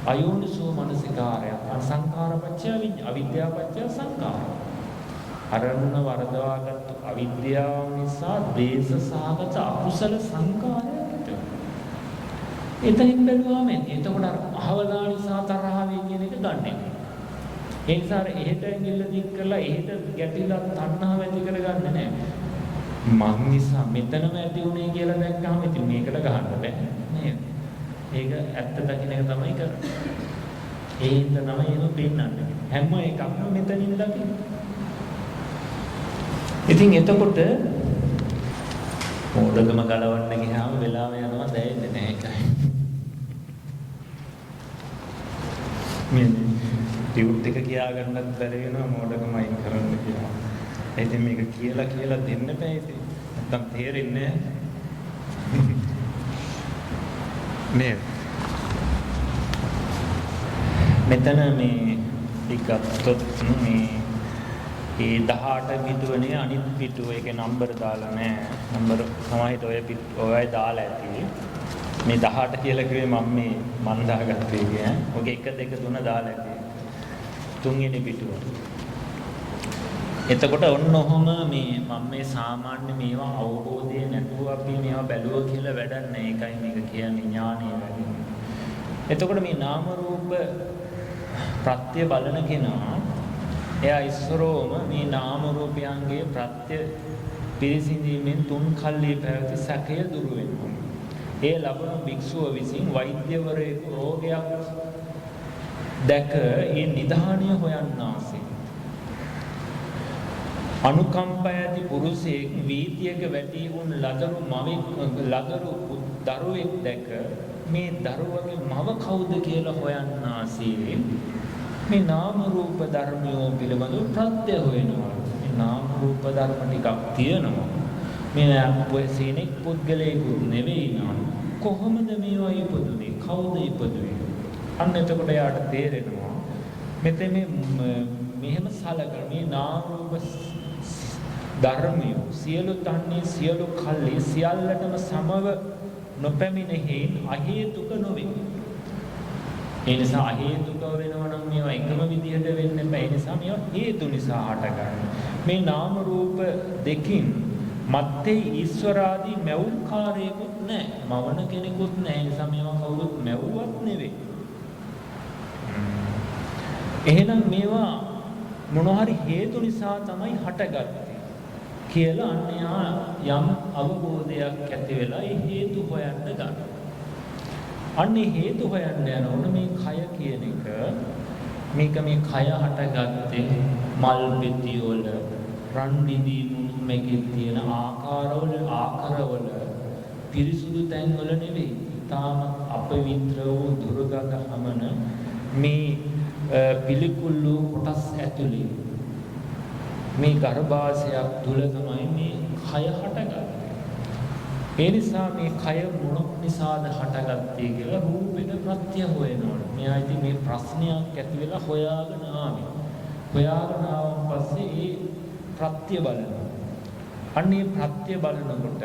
අයෝනිසෝ මනසිකාරය සංඛාරපච්චය අවිද්‍යාපච්චය සංඛාර. අරමුණ වරදවාගත්තු අවිද්‍යාව නිසා ද්වේෂ සහගත අකුසල සංඛාරයක් ඇති වෙනවා. එතනින් බැලුවාම එතකොට අහවලා නිසා තරහ වේ කියන එක ගන්නෙ. ඒ නිසා එහෙට ඇඟිල්ල දික් කරලා එහෙට ගැටිලා තණ්හාව ඇති කරගන්නේ නැහැ. මං නිසා මෙතනම ඇති උනේ කියලා දැක්කම ඉතින් මේකට ගහන්න බෑ නේද? ඒක ඇත්ත දකින්න එක තමයි කරන්නේ. ඒ හින්දා තමයි ඒක පෙන්නන්නේ. හැම එකක්ම මෙතනින් දකින්න. ඉතින් එතකොට මොඩගම ගලවන්න ගියාම වෙලාව යනවා දැනෙන්නේ නැහැ ඒකයි. මේ ටියුට් එක කියා ගන්නත් බැරි වෙනවා මොඩගම අයින් කරන්න කියලා. ඉතින් මේක කියලා දෙන්න බෑ ඉතින්. නැත්තම් තේරෙන්නේ නැහැ. මෙතන මේ ටිකක් මේ ඒ 18 පිටුවනේ අනිත් පිටුව ඒකේ නම්බර් දාලා නැහැ. නම්බර් සමහරවිට ඔයයි දාලා ඇති. මේ 18 කියලා කිව්වේ මම දාගත්තේ කියන්නේ. ඔගේ 1 2 3 දාලා ඇති. තුන්වෙනි පිටුව. එතකොට ඔන්න ඔහොම මේ මම මේ සාමාන්‍ය මේවා අවබෝධය නැතුව අපි මේවා බැලුවා කියලා වැඩක් නැහැ. ඒකයි මේක කියන්නේ ඥානය වැඩි. එතකොට මේ නාම රූප ප්‍රත්‍ය බලන කෙනා එයා ඉස්සරෝම මේ නාම රූපයන්ගේ ප්‍රත්‍ය පිරිසිඳීමෙන් තුන් කල්ලි පැවති සැකය දුරු වෙනවා. ඒ ලබන භික්ෂුව විසින් වෛද්‍යවරයෙකු රෝගයක් දැක ඒ නිදානිය හොයන්නාසේ අනුකම්ප ඇති පුරුෂයෙක් වීතියක වැටි වුන් ලදරු දරුවෙක් දැක මේ දරුවගේ මව කවුද කියලා හොයන්නාසේ මේ නාම රූප ධර්මයෝ පිළිබඳව ප්‍රත්‍ය හොයනවා. මේ නාම රූප ධර්ම ටිකක් තියෙනවා. මේ පොයසීනෙක් පුද්ගලයෙකුත් නෙවෙයි නා. කොහොමද මේවා ඉපදුනේ? කවුද ඉපදුනේ? අන්න එතකොට යාට තේරෙනවා මෙතන මෙහෙම සලකන මේ නාම රූප ධර්මයෝ සියලු තන්නේ සියලු කල්ලි සියල්ලටම සමව නොපැමිණෙහි අහේතුක නොවේ. ඒ නිසා අහේතුක වෙනවා නම් මේවා එකම විදිහට වෙන්නේ නැහැ. ඒ නිසා මේවා හේතු නිසා හටගන්නේ. මේ නාම රූප දෙකින් මත්තේ ඊශ්වරාදී මැවුම්කාරයෙකුත් නැහැ. මවන කෙනෙකුත් නැහැ. ඒ නිසා මේවා කවුරුත් මැවුවත් නෙවෙයි. එහෙනම් මේවා මොනවා හරි හේතු නිසා තමයි හටගත්තේ කියලා අන්‍යයා යම් අවබෝධයක් ඇති වෙලා ඒ හේතු හොයන්න ගන්නවා. අන්නේ හේතු හොයන්න යනකොට මේ කය කියන එක මේක මේ කය හටගත්තේ මල් පෙති වල රන් දිදී මුමෙකේ තියෙන ආකාරවල පිරිසුදු තැන් වල නෙවෙයි. තාම අපවිත්‍ර වූ දුර්ගඳ හමන මේ පිළිකුල් වූ කොටස් ඇතුලේ මේ ගර්භාෂයක් තුල තමයි මේ කය හටගන්නේ. ඒ නිසා මේ කය මොනක් නිසාද හටගත්තේ කියලා රූපෙට ප්‍රත්‍ය හොයනවා. මෙයා ඉතින් මේ ප්‍රශ්නයක් ඇති වෙලා හොයාගෙන ආවේ. හොයාගෙන ආවන් පස්සේ ඒ ප්‍රත්‍ය බලනවා. අන්නේ ප්‍රත්‍ය බලනකොට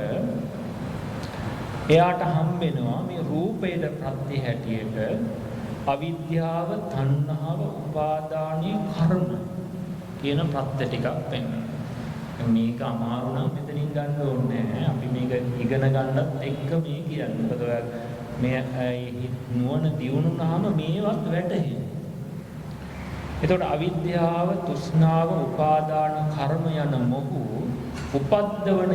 එයාට හම්බෙනවා මේ රූපේට ප්‍රත්‍ය හැටියට අවිද්‍යාව, තණ්හාව, උපාදානීය කර්ම කියන ප්‍රත්‍ය ටිකක් වෙනවා. මේක අමාරු නම් මෙතනින් ගන්න ඕනේ නැහැ. අපි මේක ඉගෙන ගන්නත් එක්ක මේ කියන්නේ. මොකද මේ නුවණ දියුණුනාම මේවත් වැටහෙනවා. එතකොට අවිද්‍යාව, තෘෂ්ණාව, උපාදාන කර්ම යන මොහු උපද්දවන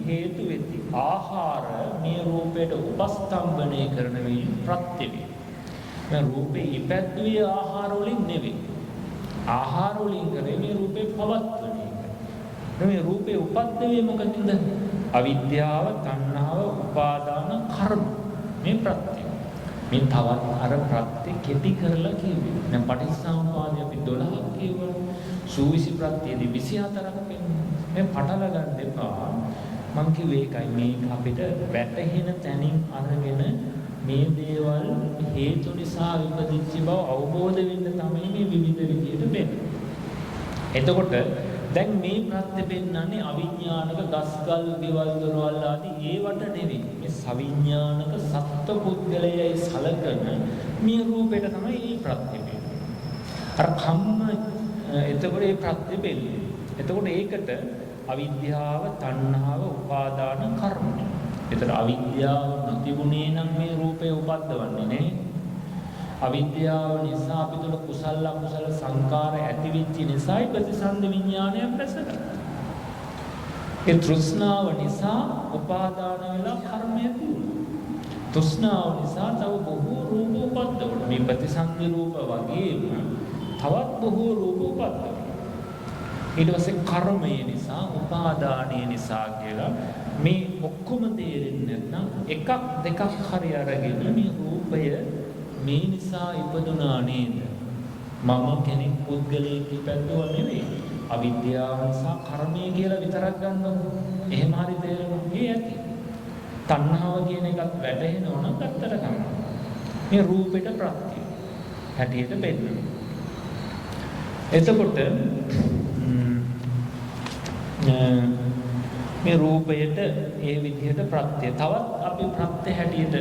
හේතු වෙති. ආහාර මේ රූපයට උපස්තම්භනය කරන මේ ප්‍රත්‍ය වේ. මේ රූපේ ඉපැද්දුවේ ආහාර වලින් නෙවෙයි. ආහාර වලින් කරේ මේ රූපේ පවත්වන එක. මේ රූපේ උපද්දවේ මොකකින්ද? අවිද්‍යාව, තණ්හාව, උපාදාන කර්ම. මේ ප්‍රත්‍ය. මේ තවත් අර ප්‍රත්‍ය කෙටි කරලා කියුවේ. දැන් පටිච්චසමුප්පාදය අපි 12ක් කියවන. සූවිසි ප්‍රත්‍යයේදී 24ක් වෙනවා. මේ පටල ගන්න එපා. මං කිව්වේ ඒකයි මේ අපිට වැටහෙන තැනින් අරගෙන මේ දේවල් හේතු නිසා විපදිච්ච බව අවබෝධ වෙන්න තමයි මේ විවිධ විදියට වෙන්නේ. එතකොට දැන් මේ ප්‍රත්‍ය පෙන්නන්නේ අවිඥානික ගස්කල් ගෙවල් දොරවල් ආදී ඒවට නෙවෙයි. මේ සවිඥානික සත්ත්ව පුද්ගලයයි සලකන මේ රූපයට තමයි මේ ප්‍රත්‍ය වෙන්නේ. අර කම්ම එතකොට මේ ප්‍රත්‍ය වෙන්නේ. එතකොට ඒකට අවිද්‍යාව, තණ්හාව, උපාදාන කර්ම. එතන අවිද්‍යාව නොතිබුණේ නම් මේ රූපය උපද්දවන්නේ නේ. අවිද්‍යාව නිසා අපි තුල කුසල අකුසල සංකාර ඇති වෙච්ච නිසායි ප්‍රතිසන්දි විඥානයක් රැසගත්තේ. ඒ තෘෂ්ණාව නිසා උපාදාන වෙලා කර්මය තිබුණා. තෘෂ්ණාව නිසා තව බොහෝ රූප උපද්දවනවා. මේ ප්‍රතිසන්දි රූප වගේම තවත් බොහෝ රූප උපද්දවනවා. ඊට පස්සේ කර්මය නිසා, උපාදානය නිසා කියලා මේ ඔක්කොම තේරෙන්නේ නැත්නම් එකක් දෙකක් හරි අරගෙන මේ රූපය මේ නිසා ඉපදුනා නේද? මම කෙනෙක් පුද්ගලයෙක් ඉපැද්දුවා නෙවෙයි. අවිද්‍යාව නිසා කර්මය කියලා විතරක් ගන්නවා. එහෙම හරි තේරෙනවා. ඒ ඇති. තණ්හාව කියන එකත් වැටහෙනවා නම් අත්තර ගන්නවා. මේ රූපෙට ප්‍රත්‍ය හැටියට පෙන්නනවා. එතකොට මේ රූපයට ඒ විදිහට ප්‍රත්‍ය තවත් අපි ප්‍රත්‍ය හැටියට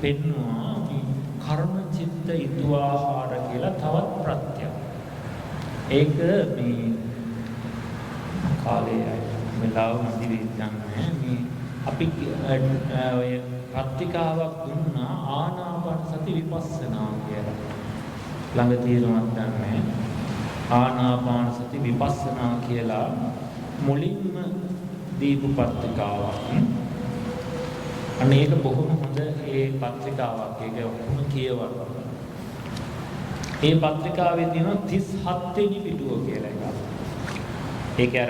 පෙන්නවා මේ කර්ම චිත්ත ඊතුආහාර කියලා තවත් ප්‍රත්‍යක්. ඒක මේ කාලේ වෙලාව මදි වෙන්නේ මේ අපි ඔය ප්‍රත්‍යිකාවක් දුන්නා ආනාපාන සති විපස්සනා කියලා. ළඟ තියෙනවත් නැහැ. ආනාපාන සති විපස්සනා කියලා මුලින්ම දීපු පත්‍රිකාවක්. අනේක බොහොම හොඳ ඒ පත්‍රිකාවක්. ඒක ඔක්කොම කියවන්න. ඒ පත්‍රිකාවේ තියෙන 37 වෙනි පිටුව කියලා එකක්. ඒක අර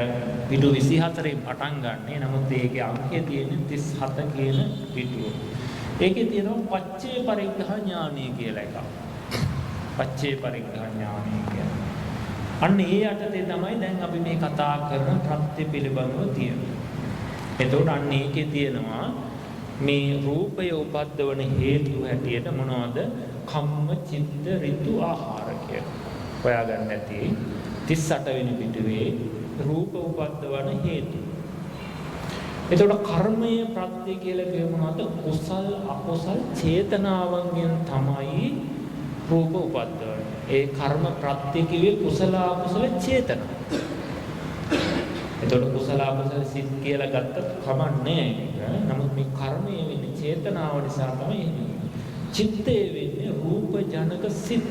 පිටු 24 පටන් ගන්නනේ. නමුත් ඒකේ අංකය තියෙන්නේ 37 කියන පිටුව. ඒකේ තියෙනවා පච්චේ පරිග්‍රහ ඥානය කියලා එකක්. පච්චේ පරිග්‍රහ ඥානය කියන්නේ. අන්න ඒ යටතේ තමයි දැන් අපි මේ කතා කරන ප්‍රත්‍ය පිළිබඳව තියෙන්නේ. එතකොට අන්න ඒකේ තියෙනවා මේ රූපය උපද්දවන හේතු හැටියට මොනවද? කම්ම, චිත්ත, ඍතු, ආහාර කියලා. හොයාගන්න ඇති 38 වෙනි පිටුවේ රූප උපද්දවන හේතු. එතකොට කර්මයේ ප්‍රත්‍ය කියලා කියේ මොනවද? කුසල් අකුසල් චේතනාවන්ගෙන් තමයි රූප උපද්දවන්නේ. ඒ කර්ම ප්‍රත්‍ය කියේ කුසල අකුසල චේතනා. එතකොට කුසල අකුසල සිත් කියලා ගත්තත් කමන්නේ නැහැ. නමුත් මේ කර්මයේ වෙන්නේ චේතනාව නිසා තමයි එන්නේ. චිත්තේ වෙන්නේ රූප ජනක සිත්.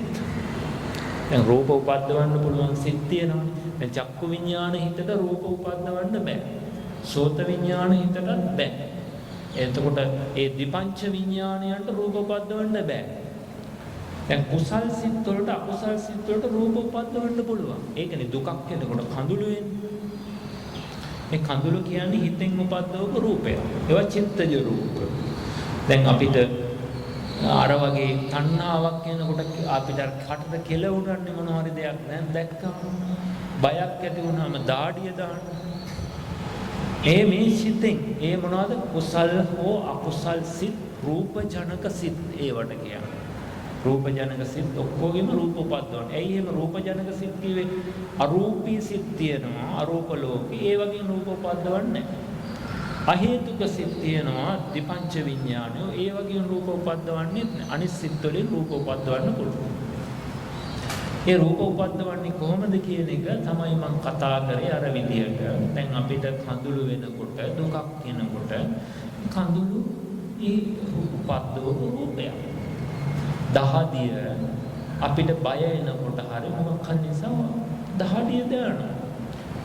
දැන් රූප උපද්දවන්න පුළුවන් සිත් තියෙනවානේ. දැන් චක්කු විඥාන හිතට රූප උපද්දවන්න බෑ. සෝත විඥාන හිතටත් බෑ. එතකොට ඒ දිපංච විඥානයන්ට රූප උපද්දවන්න බෑ. දැන් කුසල් සිත් වලට අකුසල් සිත් වලට රූප උපද්දවන්න පුළුවන්. ඒකනේ දුකක් එනකොට කඳුළු වෙන්නේ. මේ කඳුළු කියන්නේ හිතෙන් උපද්දවපු රූපය. ඒවා චිත්තජ රූප. දැන් අපිට අර වගේ තණ්හාවක් එනකොට අපිට කටට කෙලවුනන්නේ මොන හරි දෙයක් නෑ දැක්කම බයක් ඇති වුණාම දාඩිය දාන්න. මේ සිතෙන් මොනවද? කුසල් හෝ අකුසල් සිත් රූප ජනක සිත් ඒවට කියන්නේ. රූප ජනක සිත් ඔක්කොගෙම රූප උපද්දවන. ඇයි එහෙම රූප ජනක සිත් කිව්වේ? අරූපී සිත් තියෙනවා අරූප ලෝකේ. ඒ වගේ රූප උපද්දවන්නේ නැහැ. අහේතුක සිත් තියෙනවා දිපංච විඥානය. ඒ වගේ රූප උපද්දවන්නේ අනිත් සිත් වලින් රූප උපද්දවන්න පුළුවන්. ඒ රූප උපද්දවන්නේ කොහොමද කියන එක තමයි මම කතා කරේ අර විදියට. දැන් අපිට කඳුළු වෙනකොට දුකක් එනකොට කඳුළු උපද්දවපු රූපයක්. දහදිය අපිට බය එනකොට හරි මොකක් නිසා දහදිය දානවා.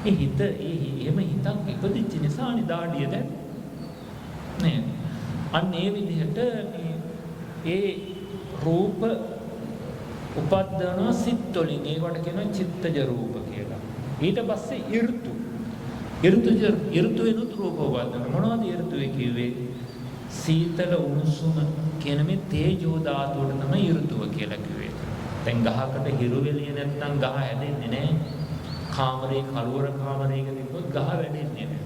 ඒ හිත එහෙම හිතක් ඉපදිච්ච නිසානේ දහදිය දැන් නේද? අන්න ඒ විදිහට ඒ රූප උපද්දවන සිත් වලින් ඒවට කියනවා චිත්තජ රූප කියලා. ඊට පස්සේ ඍතු වෙනුත් රූප උපද්දවන. මොනවද ඍතුවේ කිව්වේ? සීතල උණුසුම කියන මේ තේජෝ ධාතුවට තමයි ඍතුව කියලා කිව්වේ. දැන් ගහකට හිරු වෙලිය නැත්නම් ගහ හැදෙන්නේ නැහැ. කාමරේ කලවර කාමරයක තිබ්බොත් ගහ වැඩෙන්නේ නැහැ.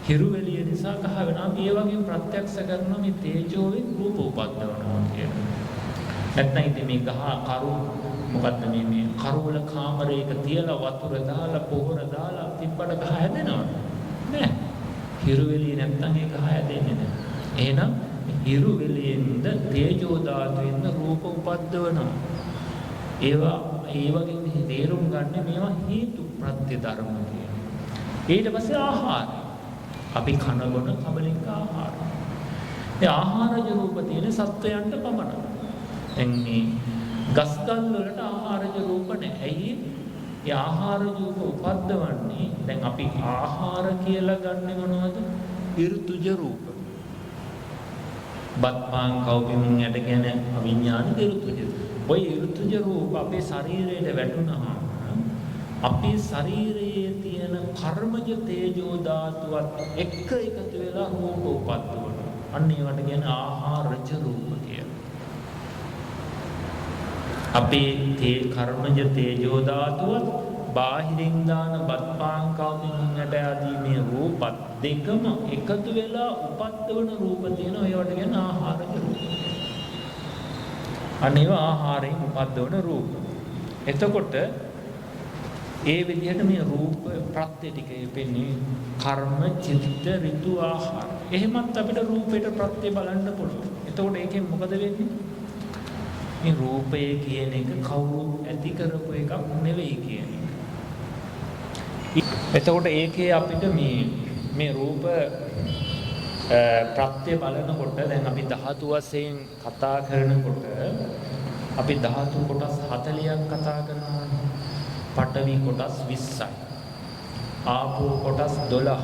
හිරු වෙලිය නිසා ගහ වෙනවා. මේ වගේ ප්‍රත්‍යක්ෂ කරන මේ තේජෝවෙන් රූප උපද්දවනවා කියලා. නැත්නම් ඉතින් මේ ගහ කරු මොකද්ද මේ කරවල කාමරයක තියලා වතුර දාලා පොහොර දාලා තිබ්බට ගහ හැදෙනවද? නෑ. හිරු වෙලිය නැත්නම් ඒ ගහ හැදෙන්නේ නැහැ. එහෙනම් හිරු වෙලියෙන්ද තේජෝ ධාතුවෙන්ද රූප උපද්දවනවා. ඒවා ඒ වගේ තේරුම් ගන්න මේවා හේතු ප්‍රත්‍ය ධර්ම කියනවා. ඊට පස්සේ ආහාර. අපි කන බොන කබලික ආහාර. ඒ ආහාරජ රූප තියෙන සත්වයන්ට පමණයි. දැන් මේ ගස්කල් වලට ආහාරජ රූප නැහැ. ඇයි? ඒ ආහාරජ රූප උපද්දවන්නේ දැන් අපි ආහාර කියලා ගන්නෙ මොනවද? ඍතුජ රූප. බත්පාන් කව්පිමුන් යට කියන අවිඥාන ඍතුජ. ඔය ඍතුජ රූප අපේ ශරීරයට වැටුනහම අපේ ශරීරයේ තියෙන කර්මජ තේජෝ ධාතුවත් එක්ක එකතු වෙලා රූප උපද්දවනවා. අන්න ඒවට කියන ආහාරජ රූප කියලා. අපේ කර්මජ තේජෝ ධාතුවත් බාහිරින් දාන බත්පාන් කව්පිමුන් යට ආදී මේ රූපත් දෙකම එකතු වෙලා උපද්දවන රූප තියෙනවා. ඒවට කියන ආහාරජ රූප. අනේව ආහාරයෙන් උපද්දවන රූප. එතකොට ඒ විදිහට මේ රූප ප්‍රත්‍ය ටික වෙන්නේ කර්ම, චිත්ත, ඍතු, ආහාර. එහෙමත් අපිට රූපයට ප්‍රත්‍ය බලන්න පුළුවන්. එතකොට ඒකෙන් මොකද වෙන්නේ? මේ රූපය කියන එක කවුරු ඇති කරපු එකක් නෙවෙයි කියන එක. එතකොට ඒකේ අපිට මේ රූප ප්‍රත්‍ය බලනකොට දැන් අපි ධාතු වශයෙන් කතා කරනකොට අපි ධාතු කොටස් 40ක් කතා කරනවා. පඨවි කොටස් 20යි. ආපෝ කොටස් 12යි.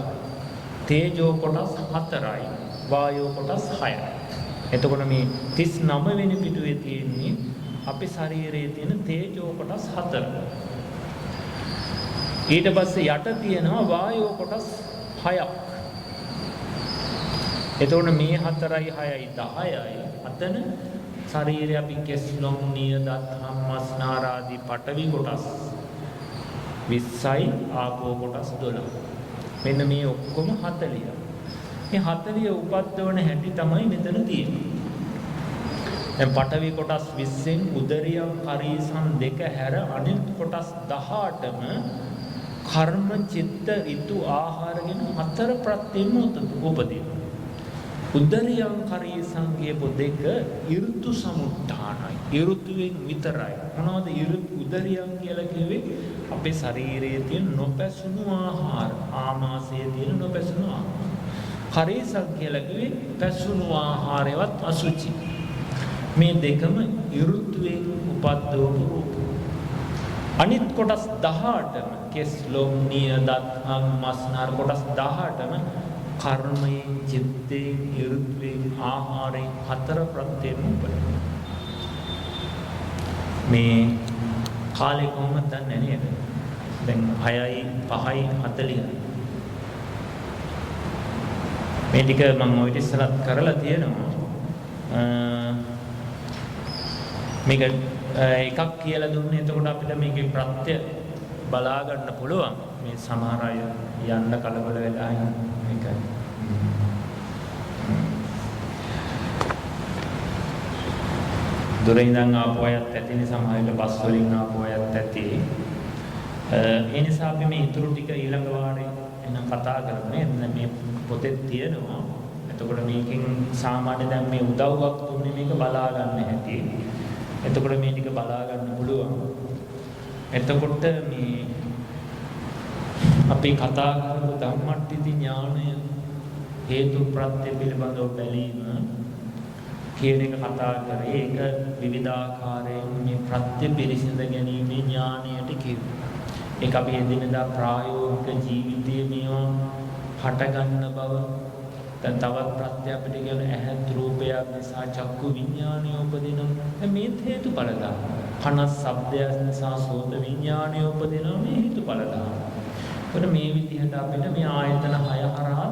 තේජෝ කොටස් 4යි. වායෝ කොටස් 6යි. එතකොට මේ 39 වෙනි පිටුවේ තියෙන්නේ අපේ ශරීරයේ තියෙන තේජෝ කොටස් 4. ඊට පස්සේ යට තියෙනවා වායෝ කොටස් 6ක්. එතකොට මේ 4යි 6යි 10යි. අතන ශරීරය අපි කෙස් ලොම් නියදත් හම්මස්නාර ආදී පඨවි කොටස් 20යි ආපෝ කොටස් 12. මෙන්න මේ ඔක්කොම 40. මේ 40 උපද්දවන හැටි තමයි මෙතන තියෙන්නේ. දැන් පඨවි කොටස් 20න් උදරියම් කරීසම් දෙක හැර අනිත් කොටස් 18ම කර්ම චිත්ත ඍතු ආහාරගෙන 4 ප්‍රත්‍යයෙන් උපදිනවා. උදරියම් කරීසම් කියපු දෙක ඍතු සමුත්ථානයි. ඍතුවෙන් විතරයි. මොනවද උදරියම් කියලා කිව්වේ? අපේ ශරීරයේ තියෙන නොපැසුණු ආහාර, ආමාශයේ තියෙන නොපැසුණු ආහාර. කරීසම් කියලා කිව්වේ පැසුණු ආහාරයවත් අසුචි. මේ දෙකම ඍතුවෙන් උපද්දවපු රූප. අනිත් කොටස් 18ම කෙස් ලොම් නියදත් මස්නාර කොටස් 18ම කර්මයෙන් චිත්තයෙන් ඍතුවෙන් ආහාරයෙන් 4 ප්‍රත්‍යයෙන් උපදිනවා. මේ කාලේ කොහොමද දන්නේ නේද? දැන් 6යි 5යි 40යි. මේ ටික මම ඔය ඉස්සරත් කරලා තියෙනවා. මේක එකක් කියලා දුන්නේ එතකොට අපිට මේකේ ප්‍රත්‍ය බලා ගන්න පුළුවන්. මේ සමහර අය යන්න කලබල වෙලා මේකයි. දුරින් ඉඳන් ආපු අයත් ඇතිනේ, සමහරවිට බස් වලින් ආපු අයත් ඇති. ඒ නිසා අපි මේ ඊටු ටික ඊළඟ වාරේ එන කතා කරන්නේ. මේ පොතේ තියෙනවා. එතකොට මේකෙන් සාමාන්‍ය දැන් මේ උදව්වක් දුන්නේ මේක බලා ගන්න හැටි. එතකොට මේ ටික බලා ගන්න පුළුවන්. එතකොට මේ අපි කතා කරපු ධම්මට්ඨිති ඥානය හේතු ප්‍රත්‍ය පිළිබඳව බැලීම කියන එක කතා කරේ. ඒක විවිධාකාරයෙන් මේ ප්‍රත්‍ය පිළිසිඳ ගැනීමේ ඥානයට කිව්වේ. ඒක අපි එදිනෙදා ප්‍රායෝගික ජීවිතයේ මේවා හට ගන්න බව. දැන් තවත් ප්‍රත්‍ය අපිට කියන ඇහත් රූපයක් නිසා චක්කු විඥානය උපදිනවා. මේ හේතුඵල ධර්ම. කන ශබ්දය නිසා සෝත විඥානය උපදිනවා. මේ හේතුඵල ධර්ම. ඒකට මේ විදිහට අපිට මේ ආයතන 6 හරහා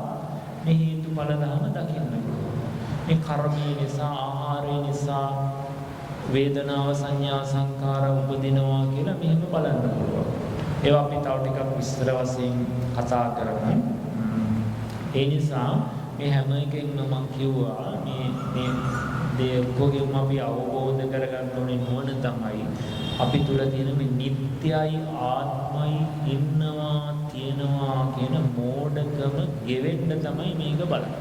මේ හේතුඵල ධර්ම දකින්න පුළුවන්. මේ කර්මය නිසා ආහාරය නිසා වේදනාව සංඥා සංකාර උපදිනවා කියලා මෙහෙම බලන්න පුළුවන්. ඒවා අපි තව ටිකක් විස්තර වශයෙන් කතා කරමු. ඒ නිසා මේ හැම එකකින්ම මම කිව්වා මේ දේ කොහොම අපි අවබෝධ කරගන්න ඕනේ නුවණ තමයි අපි තුල තියෙන මේ නිට්ටයයි ආත්මයි ඉන්නවා තියෙනවා කියන මෝඩකම ගෙවෙන්න තමයි මේක බලන්නේ.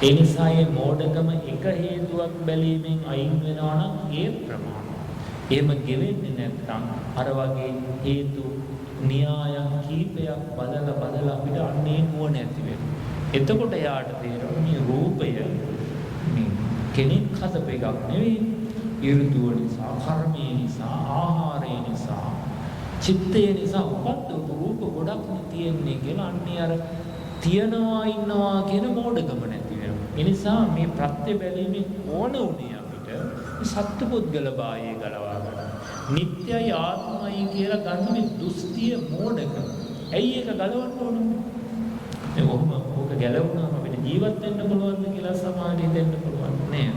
ඒ නිසා මේ මෝඩකම එක හේතුවක් බැලීමෙන් අයින් වෙනවා නම් ඒ ප්‍රමාණය. එහෙම ගෙවෙන්නේ නැත්නම් අර වගේ හේතු න්‍යාය කීපයක් බදලා අපිට අන්නේ නුවණ ඇති වෙනවා. එතකොට යාට තේරෙනවා මේ රූපය මේ කෙනෙක් හදපු එකක් නෙවෙයි. ඍතුව නිසා, කර්මය නිසා, ආහාරය නිසා, චිත්තය නිසා උපද්දපු රූප ගොඩක් තියෙන්නේ කියලා අන්නේ අර තියනවා ඉන්නවා කියන මෝඩකම නැති වෙනවා. ඒ නිසා මේ ප්‍රත්‍ය බැලීමේ ඕන උනේ අපිට සත්පුද්ගල බායේ ගලවා ගන්න. නිට්ටයයි ආත්මයි කියලා ගන්න මේ දුස්තිය මෝඩකම. ඇයි ඒක ගලවන්න ඕනේ? ඒ කොහොම ඕක ගැලවුණාම අපිට ජීවත් වෙන්න පුළුවන්ද කියලා සමාධිය දෙන්න පුළුවන් නෑ.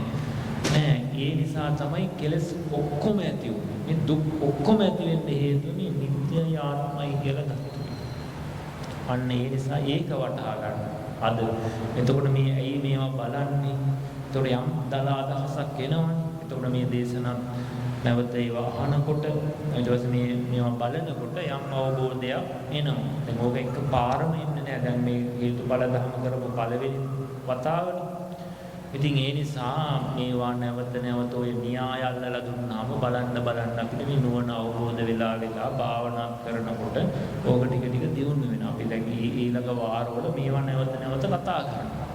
නෑ. ඒ නිසා තමයි කෙලස් ඔක්කොම ඇති වුනේ. මේ දුක් ඔක්කොම ඇති වෙන්න හේතුව මේ නිට්ටයයි ආත්මයි කියලා ගත්තා. අන්න ඒ නිසා ඒක වටහා ගන්න. අද එතකොට මේ ඇයි මේවා බලන්නේ? එතකොට යම් දල අදහසක් එනවනේ. එතකොට මේ දේශනා නැවත ඒවා අහනකොට ඊට පස්සේ මේවා බලනකොට යම් අවබෝධයක් එනවා. දැන් ඕක එක පාරම එන්නේ නැහැ. දැන් මේ හේතුඵල ධර්ම කරපු පළවෙනි වතාවනේ. ඉතින් ඒ නිසා මේවා නැවත ඔය න්‍යාය අල්ලලා දුන්නාම බලන්න අපිට මේ නුවණ අවබෝධ වෙලා භාවනා කරනකොට ඕක ටික දියුණු වෙනවා. අපි දැන් ඊළඟ වාරවල මේවා නැවත කතා කරනවා.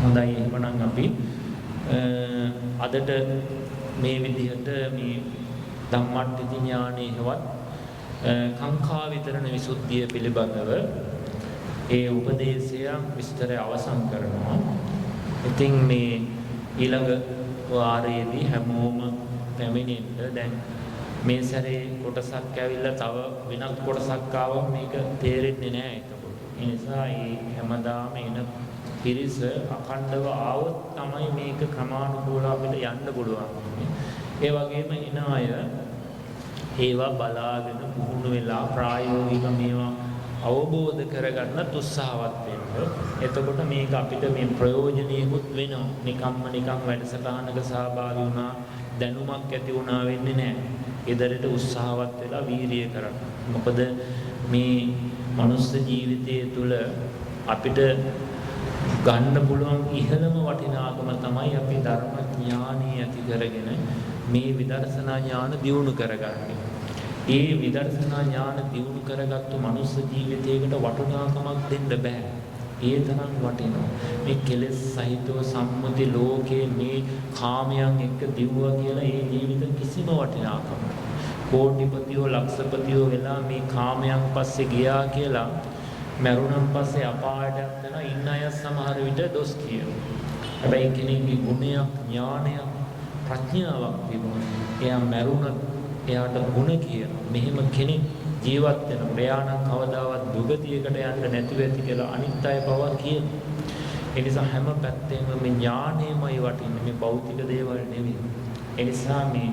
හොඳයි, එහෙනම් අපි අදට මේ විදිහට මේ ධම්මට්ඨිති ඥානයේවත් කාංකා විතරණ විසුද්ධිය පිළිබඳව ඒ උපදේශය විස්තරය අවසන් කරනවා. ඉතින් මේ ඊළඟ වාරයේදී හැමෝම පැමිණෙන්න දැන් මේ සැරේ කොටසක් ඇවිල්ලා තව වෙනත් කොටසක් ආවම මේක තේරෙන්නේ නැහැ එතකොට. ඒ නිසා මේ හැමදාම එන පිරිස අඛණ්ඩව ආවොත් තමයි මේක ක්‍රමානුකූලව අපිට යන්න පුළුවන්. ඒ වගේම එන අය ඒවා බලාගෙන පුහුණු වෙලා ප්‍රායෝගික මේවා අවබෝධ කරගන්න උත්සාහවත් වෙන්න. එතකොට මේක අපිට මේ ප්‍රයෝජනෙකුත් වෙනවා. නිකන් වැඩසටහනක සහභාගී වුණා දැනුමක් ඇති වුණා වෙන්නේ නැහැ. ඊදරට උත්සාහවත් වෙලා වීරිය කරන්න. මොකද මේ මනුස්ස ජීවිතය තුළ අපිට ගන්න පුළුවන් ඉහළම වටිනාකම තමයි අපි ධර්ම ඥානය ඇති කරගෙන මේ විදර්ශනා ඥාන දියුණු කරගන්නේ. ඒ විදර්ශනා ඥාන දියුණු කරගත්තු මනුස්ස ජීවිතයකට වටිනාකමක් දෙන්න බෑ. ඒ තරම් වටිනවා. මේ කෙලෙස් සහිතව සම්මුති ලෝකයේ මේ කාමයන් එක්ක දිවුවා කියලා ඒ ජීවිත කිසිම වටිනාකමක්. කෝටිපතියෝ ලක්ෂපතියෝ වෙලා මේ කාමයන් පස්සේ ගියා කියලා මරුණන් පස්සේ අපායට යන ඉන්න අය සමහර විට දොස් කියනවා. හැබැයි කෙනෙක්ගේ ගුණයක්, ඥානයක්, ප්‍රඥාවක් තිබුණා. එයා මරුණත් එයාට ගුණ කියනවා. මෙහෙම කෙනෙක් ජීවත් වෙනවා. එයානම් කවදාවත් දුගතියකට යන්න නැතිව ඇති කියලා අනිත් අය පවා කියනවා. ඒ නිසා හැම පැත්තෙම මේ ඥානෙමයි වටින්නේ. මේ භෞතික දේවල් නෙවෙයි. ඒ නිසා මේ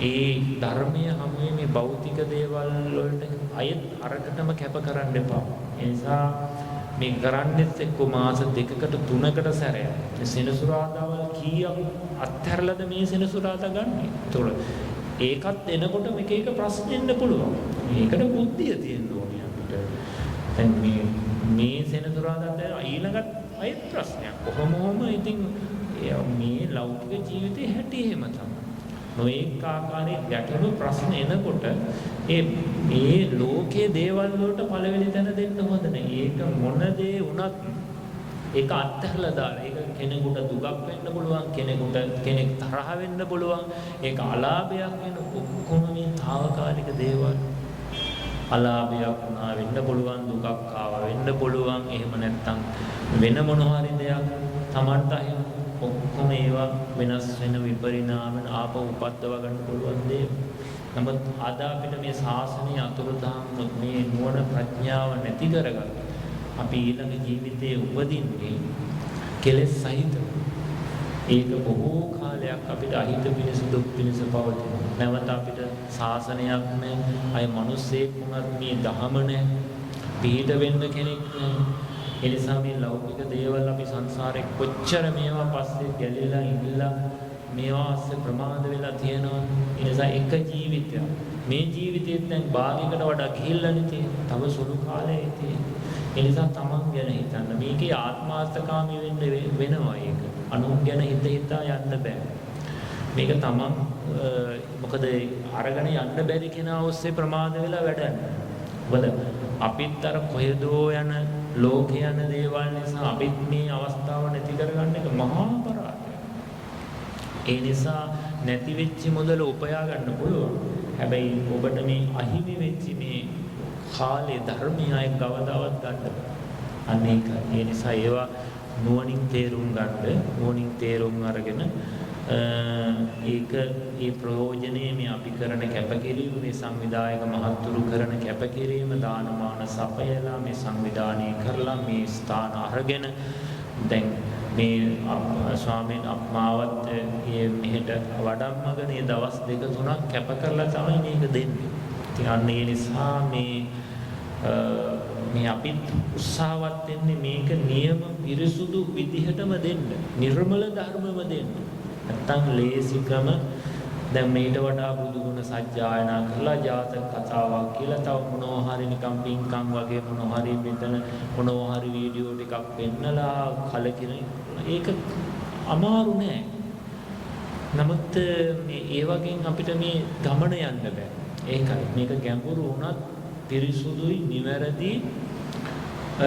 ඒ ධර්මයේ හැමෝම මේ භෞතික දේවල් වලට අයත් අරකටම කැප කරන්න එපා. ඒ නිසා මේ කරන්නේත් එක්ක මාස 2කට 3කට සැරයක්. මේ සෙනසුරාදාවල් කීයක් අත්හැරලාද මේ සෙනසුරාදා ගන්නෙ? ඒකත් එනකොට මේක එක ප්‍රශ්නෙන්න පුළුවන්. මේකට බුද්ධිය තියෙන්න ඕනේ අපිට. දැන් මේ සෙනසුරාදාට ඊළඟට අයත් ප්‍රශ්නයක්. කොහොම ඉතින් මේ ලෞකික ජීවිතේ හැටි එහෙම තමයි. නොඑක ආකාරයේ ගැටලු ප්‍රශ්න එනකොට ඒ ලෝකයේ දේවල් වලට පළවෙනි තැන දෙන්න හොඳ නැහැ. ඒක මොන දේ වුණත් ඒක අත්හැරලා දාලා ඒක කෙනෙකුට දුකක් වෙන්න පුළුවන්, කෙනෙක් තරහ වෙන්න පුළුවන්. ඒක අලාභයක් වෙන ඔක්කොම මේ తాවකාලික දේවල්. අලාභයක් වුණා වෙන්න පුළුවන්, දුකක් ආවා වෙන්න පුළුවන්. එහෙම නැත්නම් වෙන මොන හරි දෙයක් Tamanට ඔක්කොම ඒවා වෙනස් වෙන විපරිණාමන ආපහු උපද්දව ගන්න පුළුවන් දේ. නමුත් අද අපිට මේ ශාසනය අතුරුදහන් මේ නුවණ ප්‍රඥාව නැති කරගන්න අපි ඊළඟ ජීවිතයේ උපදින්නේ කෙලෙස් සහිත. ඒක බොහෝ කාලයක් අපිට අහිත පිණිස දුක් පිණිස පවතින. නැවත අපිට ශාසනයක් නැහැ. අය මිනිස්සෙක් වුණත් මේ ධහම නැහැ. පිට වෙන්න කෙනෙක් නැහැ. ඒ නිසා මේ ලෞකික දේවල් අපි සංසාරේ කොච්චර මේවා පස්සේ ගැලිලා ඉඳලා මේවා අස්සේ ප්‍රමාද වෙලා තියෙනවා. ඒ නිසා එක ජීවිතයක් මේ ජීවිතයෙන් දැන් භාගයකට වඩා ගිහිල්ලානේ තියෙන්නේ. තව සුළු කාලයයි තියෙන්නේ. ඒ නිසා තමන් ගැන හිතන්න. මේකේ ආත්මාර්ථකාමී වෙනවා ඒක. අනුන් ගැන හිතා යන්න බෑ. මේක තමන් මොකද අරගෙන යන්න බැරි කෙනා ඔස්සේ ප්‍රමාද වෙලා වැඩන්නේ. මොකද අපිත් අර කොහෙදෝ යන ලෝකේ යන දේවල් නිසා අපිත් මේ අවස්ථාව නැති කරගන්න එක මහා අපරාධයක්. ඒ නිසා නැති වෙච්ච මොදල උපයා ගන්න පුළුවන්. හැබැයි ඔබට මේ අහිමි වෙච්ච මේ කාලේ ධර්මයයි කවදාවත් ගන්න. අන්න ඒක. ඒ නිසා ඒවා නුවණින් තේරුම් ගන්න, නුවණින් තේරුම් අරගෙන ඒක ඒ ප්‍රයෝජනේ මේ අපි කරන කැපකිරීම මේ සංවිධායක මහත්තුරු කරන කැපකිරීම දානමාන සපයලා මේ සංවිධානය කරලා මේ ස්ථාන අරගෙන දැන් මේ ස්වාමීන් අප්මාවත් මෙහෙට වඩම්මගෙන මේ දවස් 2-3ක් කැප කරලා තමයි මේක දෙන්නේ. ඉතින් අන්න ඒ නිසා මේ අපිත් උත්සාහවත් වෙන්නේ මේක නියම පිරිසුදු විදිහටම දෙන්න. නිර්මල ධර්මම දෙන්න. නැත්තම් ලේසිකම දැන් මේට වඩා බුදු ගුණ සජ්ජායනා කරලා ජාතක කතාවක් කියලා තව මොනවා හරි නිකම් පින්කම් වගේ මොනවා හරි මෙතන මොනවා හරි වීඩියෝ ටිකක් පෙන්නලා කලකින ඒක අමාරු නෑ. නමුත් මේ ඒ වගේ අපිට මේ ගමන යන්න බෑ. ඒකයි මේක ගැඹුරු වුණත් පිරිසුදුයි නිවැරදි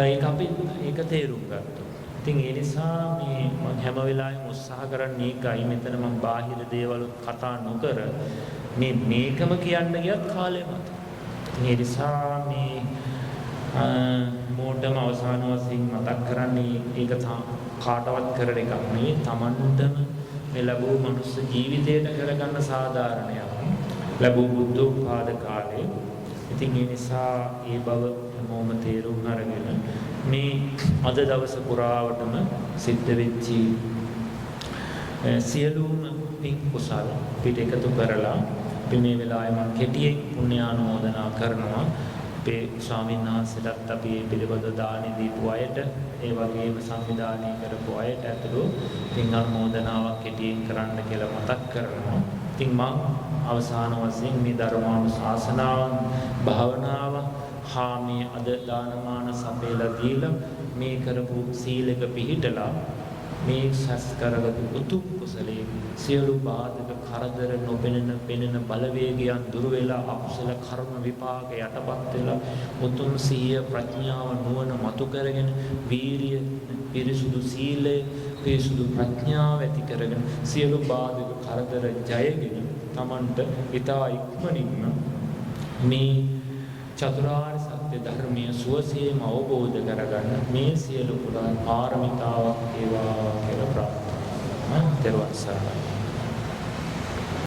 ඒක අපි ඒක තේරුම් ගත්තා. ඉතින් ඒ නිසා මේ මම හැම වෙලාවෙම උත්සාහ කරන්නේ ඒකයි. මෙතන මම බාහිර දේවල් කතා නොකර මේකම කියන්න ගියත් කාලෙ මත. ඒ නිසා මේ මොඩම අවසාන වශයෙන් මතක් කරන්නේ ඒක කාටවත් කරන එකක් නෙවෙයි. Tamanටම මේ ලැබූ මනුස්ස ජීවිතයට කරගන්න සාධාරණයක්. ලැබූ බුද්ධෝත්පාද කාලේ. ඉතින් ඒ නිසා ඒ බව හැමෝම තේරුම් අරගෙන මේ අද දවස පුරාවටම සිද්ධ වෙච්චි සියලුම පින් කුසල් පිට එකතු කරලා අපි මේ වෙලාවේ මම කෙටියෙන් පුණ්‍යානුමෝදනා කරනවා. අපේ ස්වාමීන් වහන්සේලාත් අපි මේ පිළිබඳ දානි දීපු අයට ඒ වගේම සංවිධානය කරපු අයට ඇතුළු පින් අනුමෝදනාවක් කෙටියෙන් කරන්න කියලා මතක් කරනවා. ඉතින් මම අවසාන වශයෙන් මේ ධර්මානුශාසනාව භාවනාව හා මේ අද දානමාන සපේලා දීලා මේ කරපු සීලක පිළිහිටලා මේ සස් කරගත් උතුම් කුසලයේ සියලු බාධක කරදර පෙනෙන බලවේගයන් දුර වෙලා අකුසල කර්ම විපාක යටපත් වෙලා උතුම් සිහිය ප්‍රඥාව නුවණ මතු කරගෙන වීරිය පිරිසුදු සීලය පිරිසුදු ප්‍රඥාව ඇති කරගෙන සියලු බාධක කරදර ජයගෙන තමන්ට ඊතා ඉක්මනින්ම මේ චතුරාර්ය සත්‍ය ධර්මයේ සුවසේම අවබෝධ කරගන්න මේ සියලු පුරා පාරමිතාවක් ඒවා කියලා ප්‍රාර්ථනා කරනවා. ත්වන් සරණයි.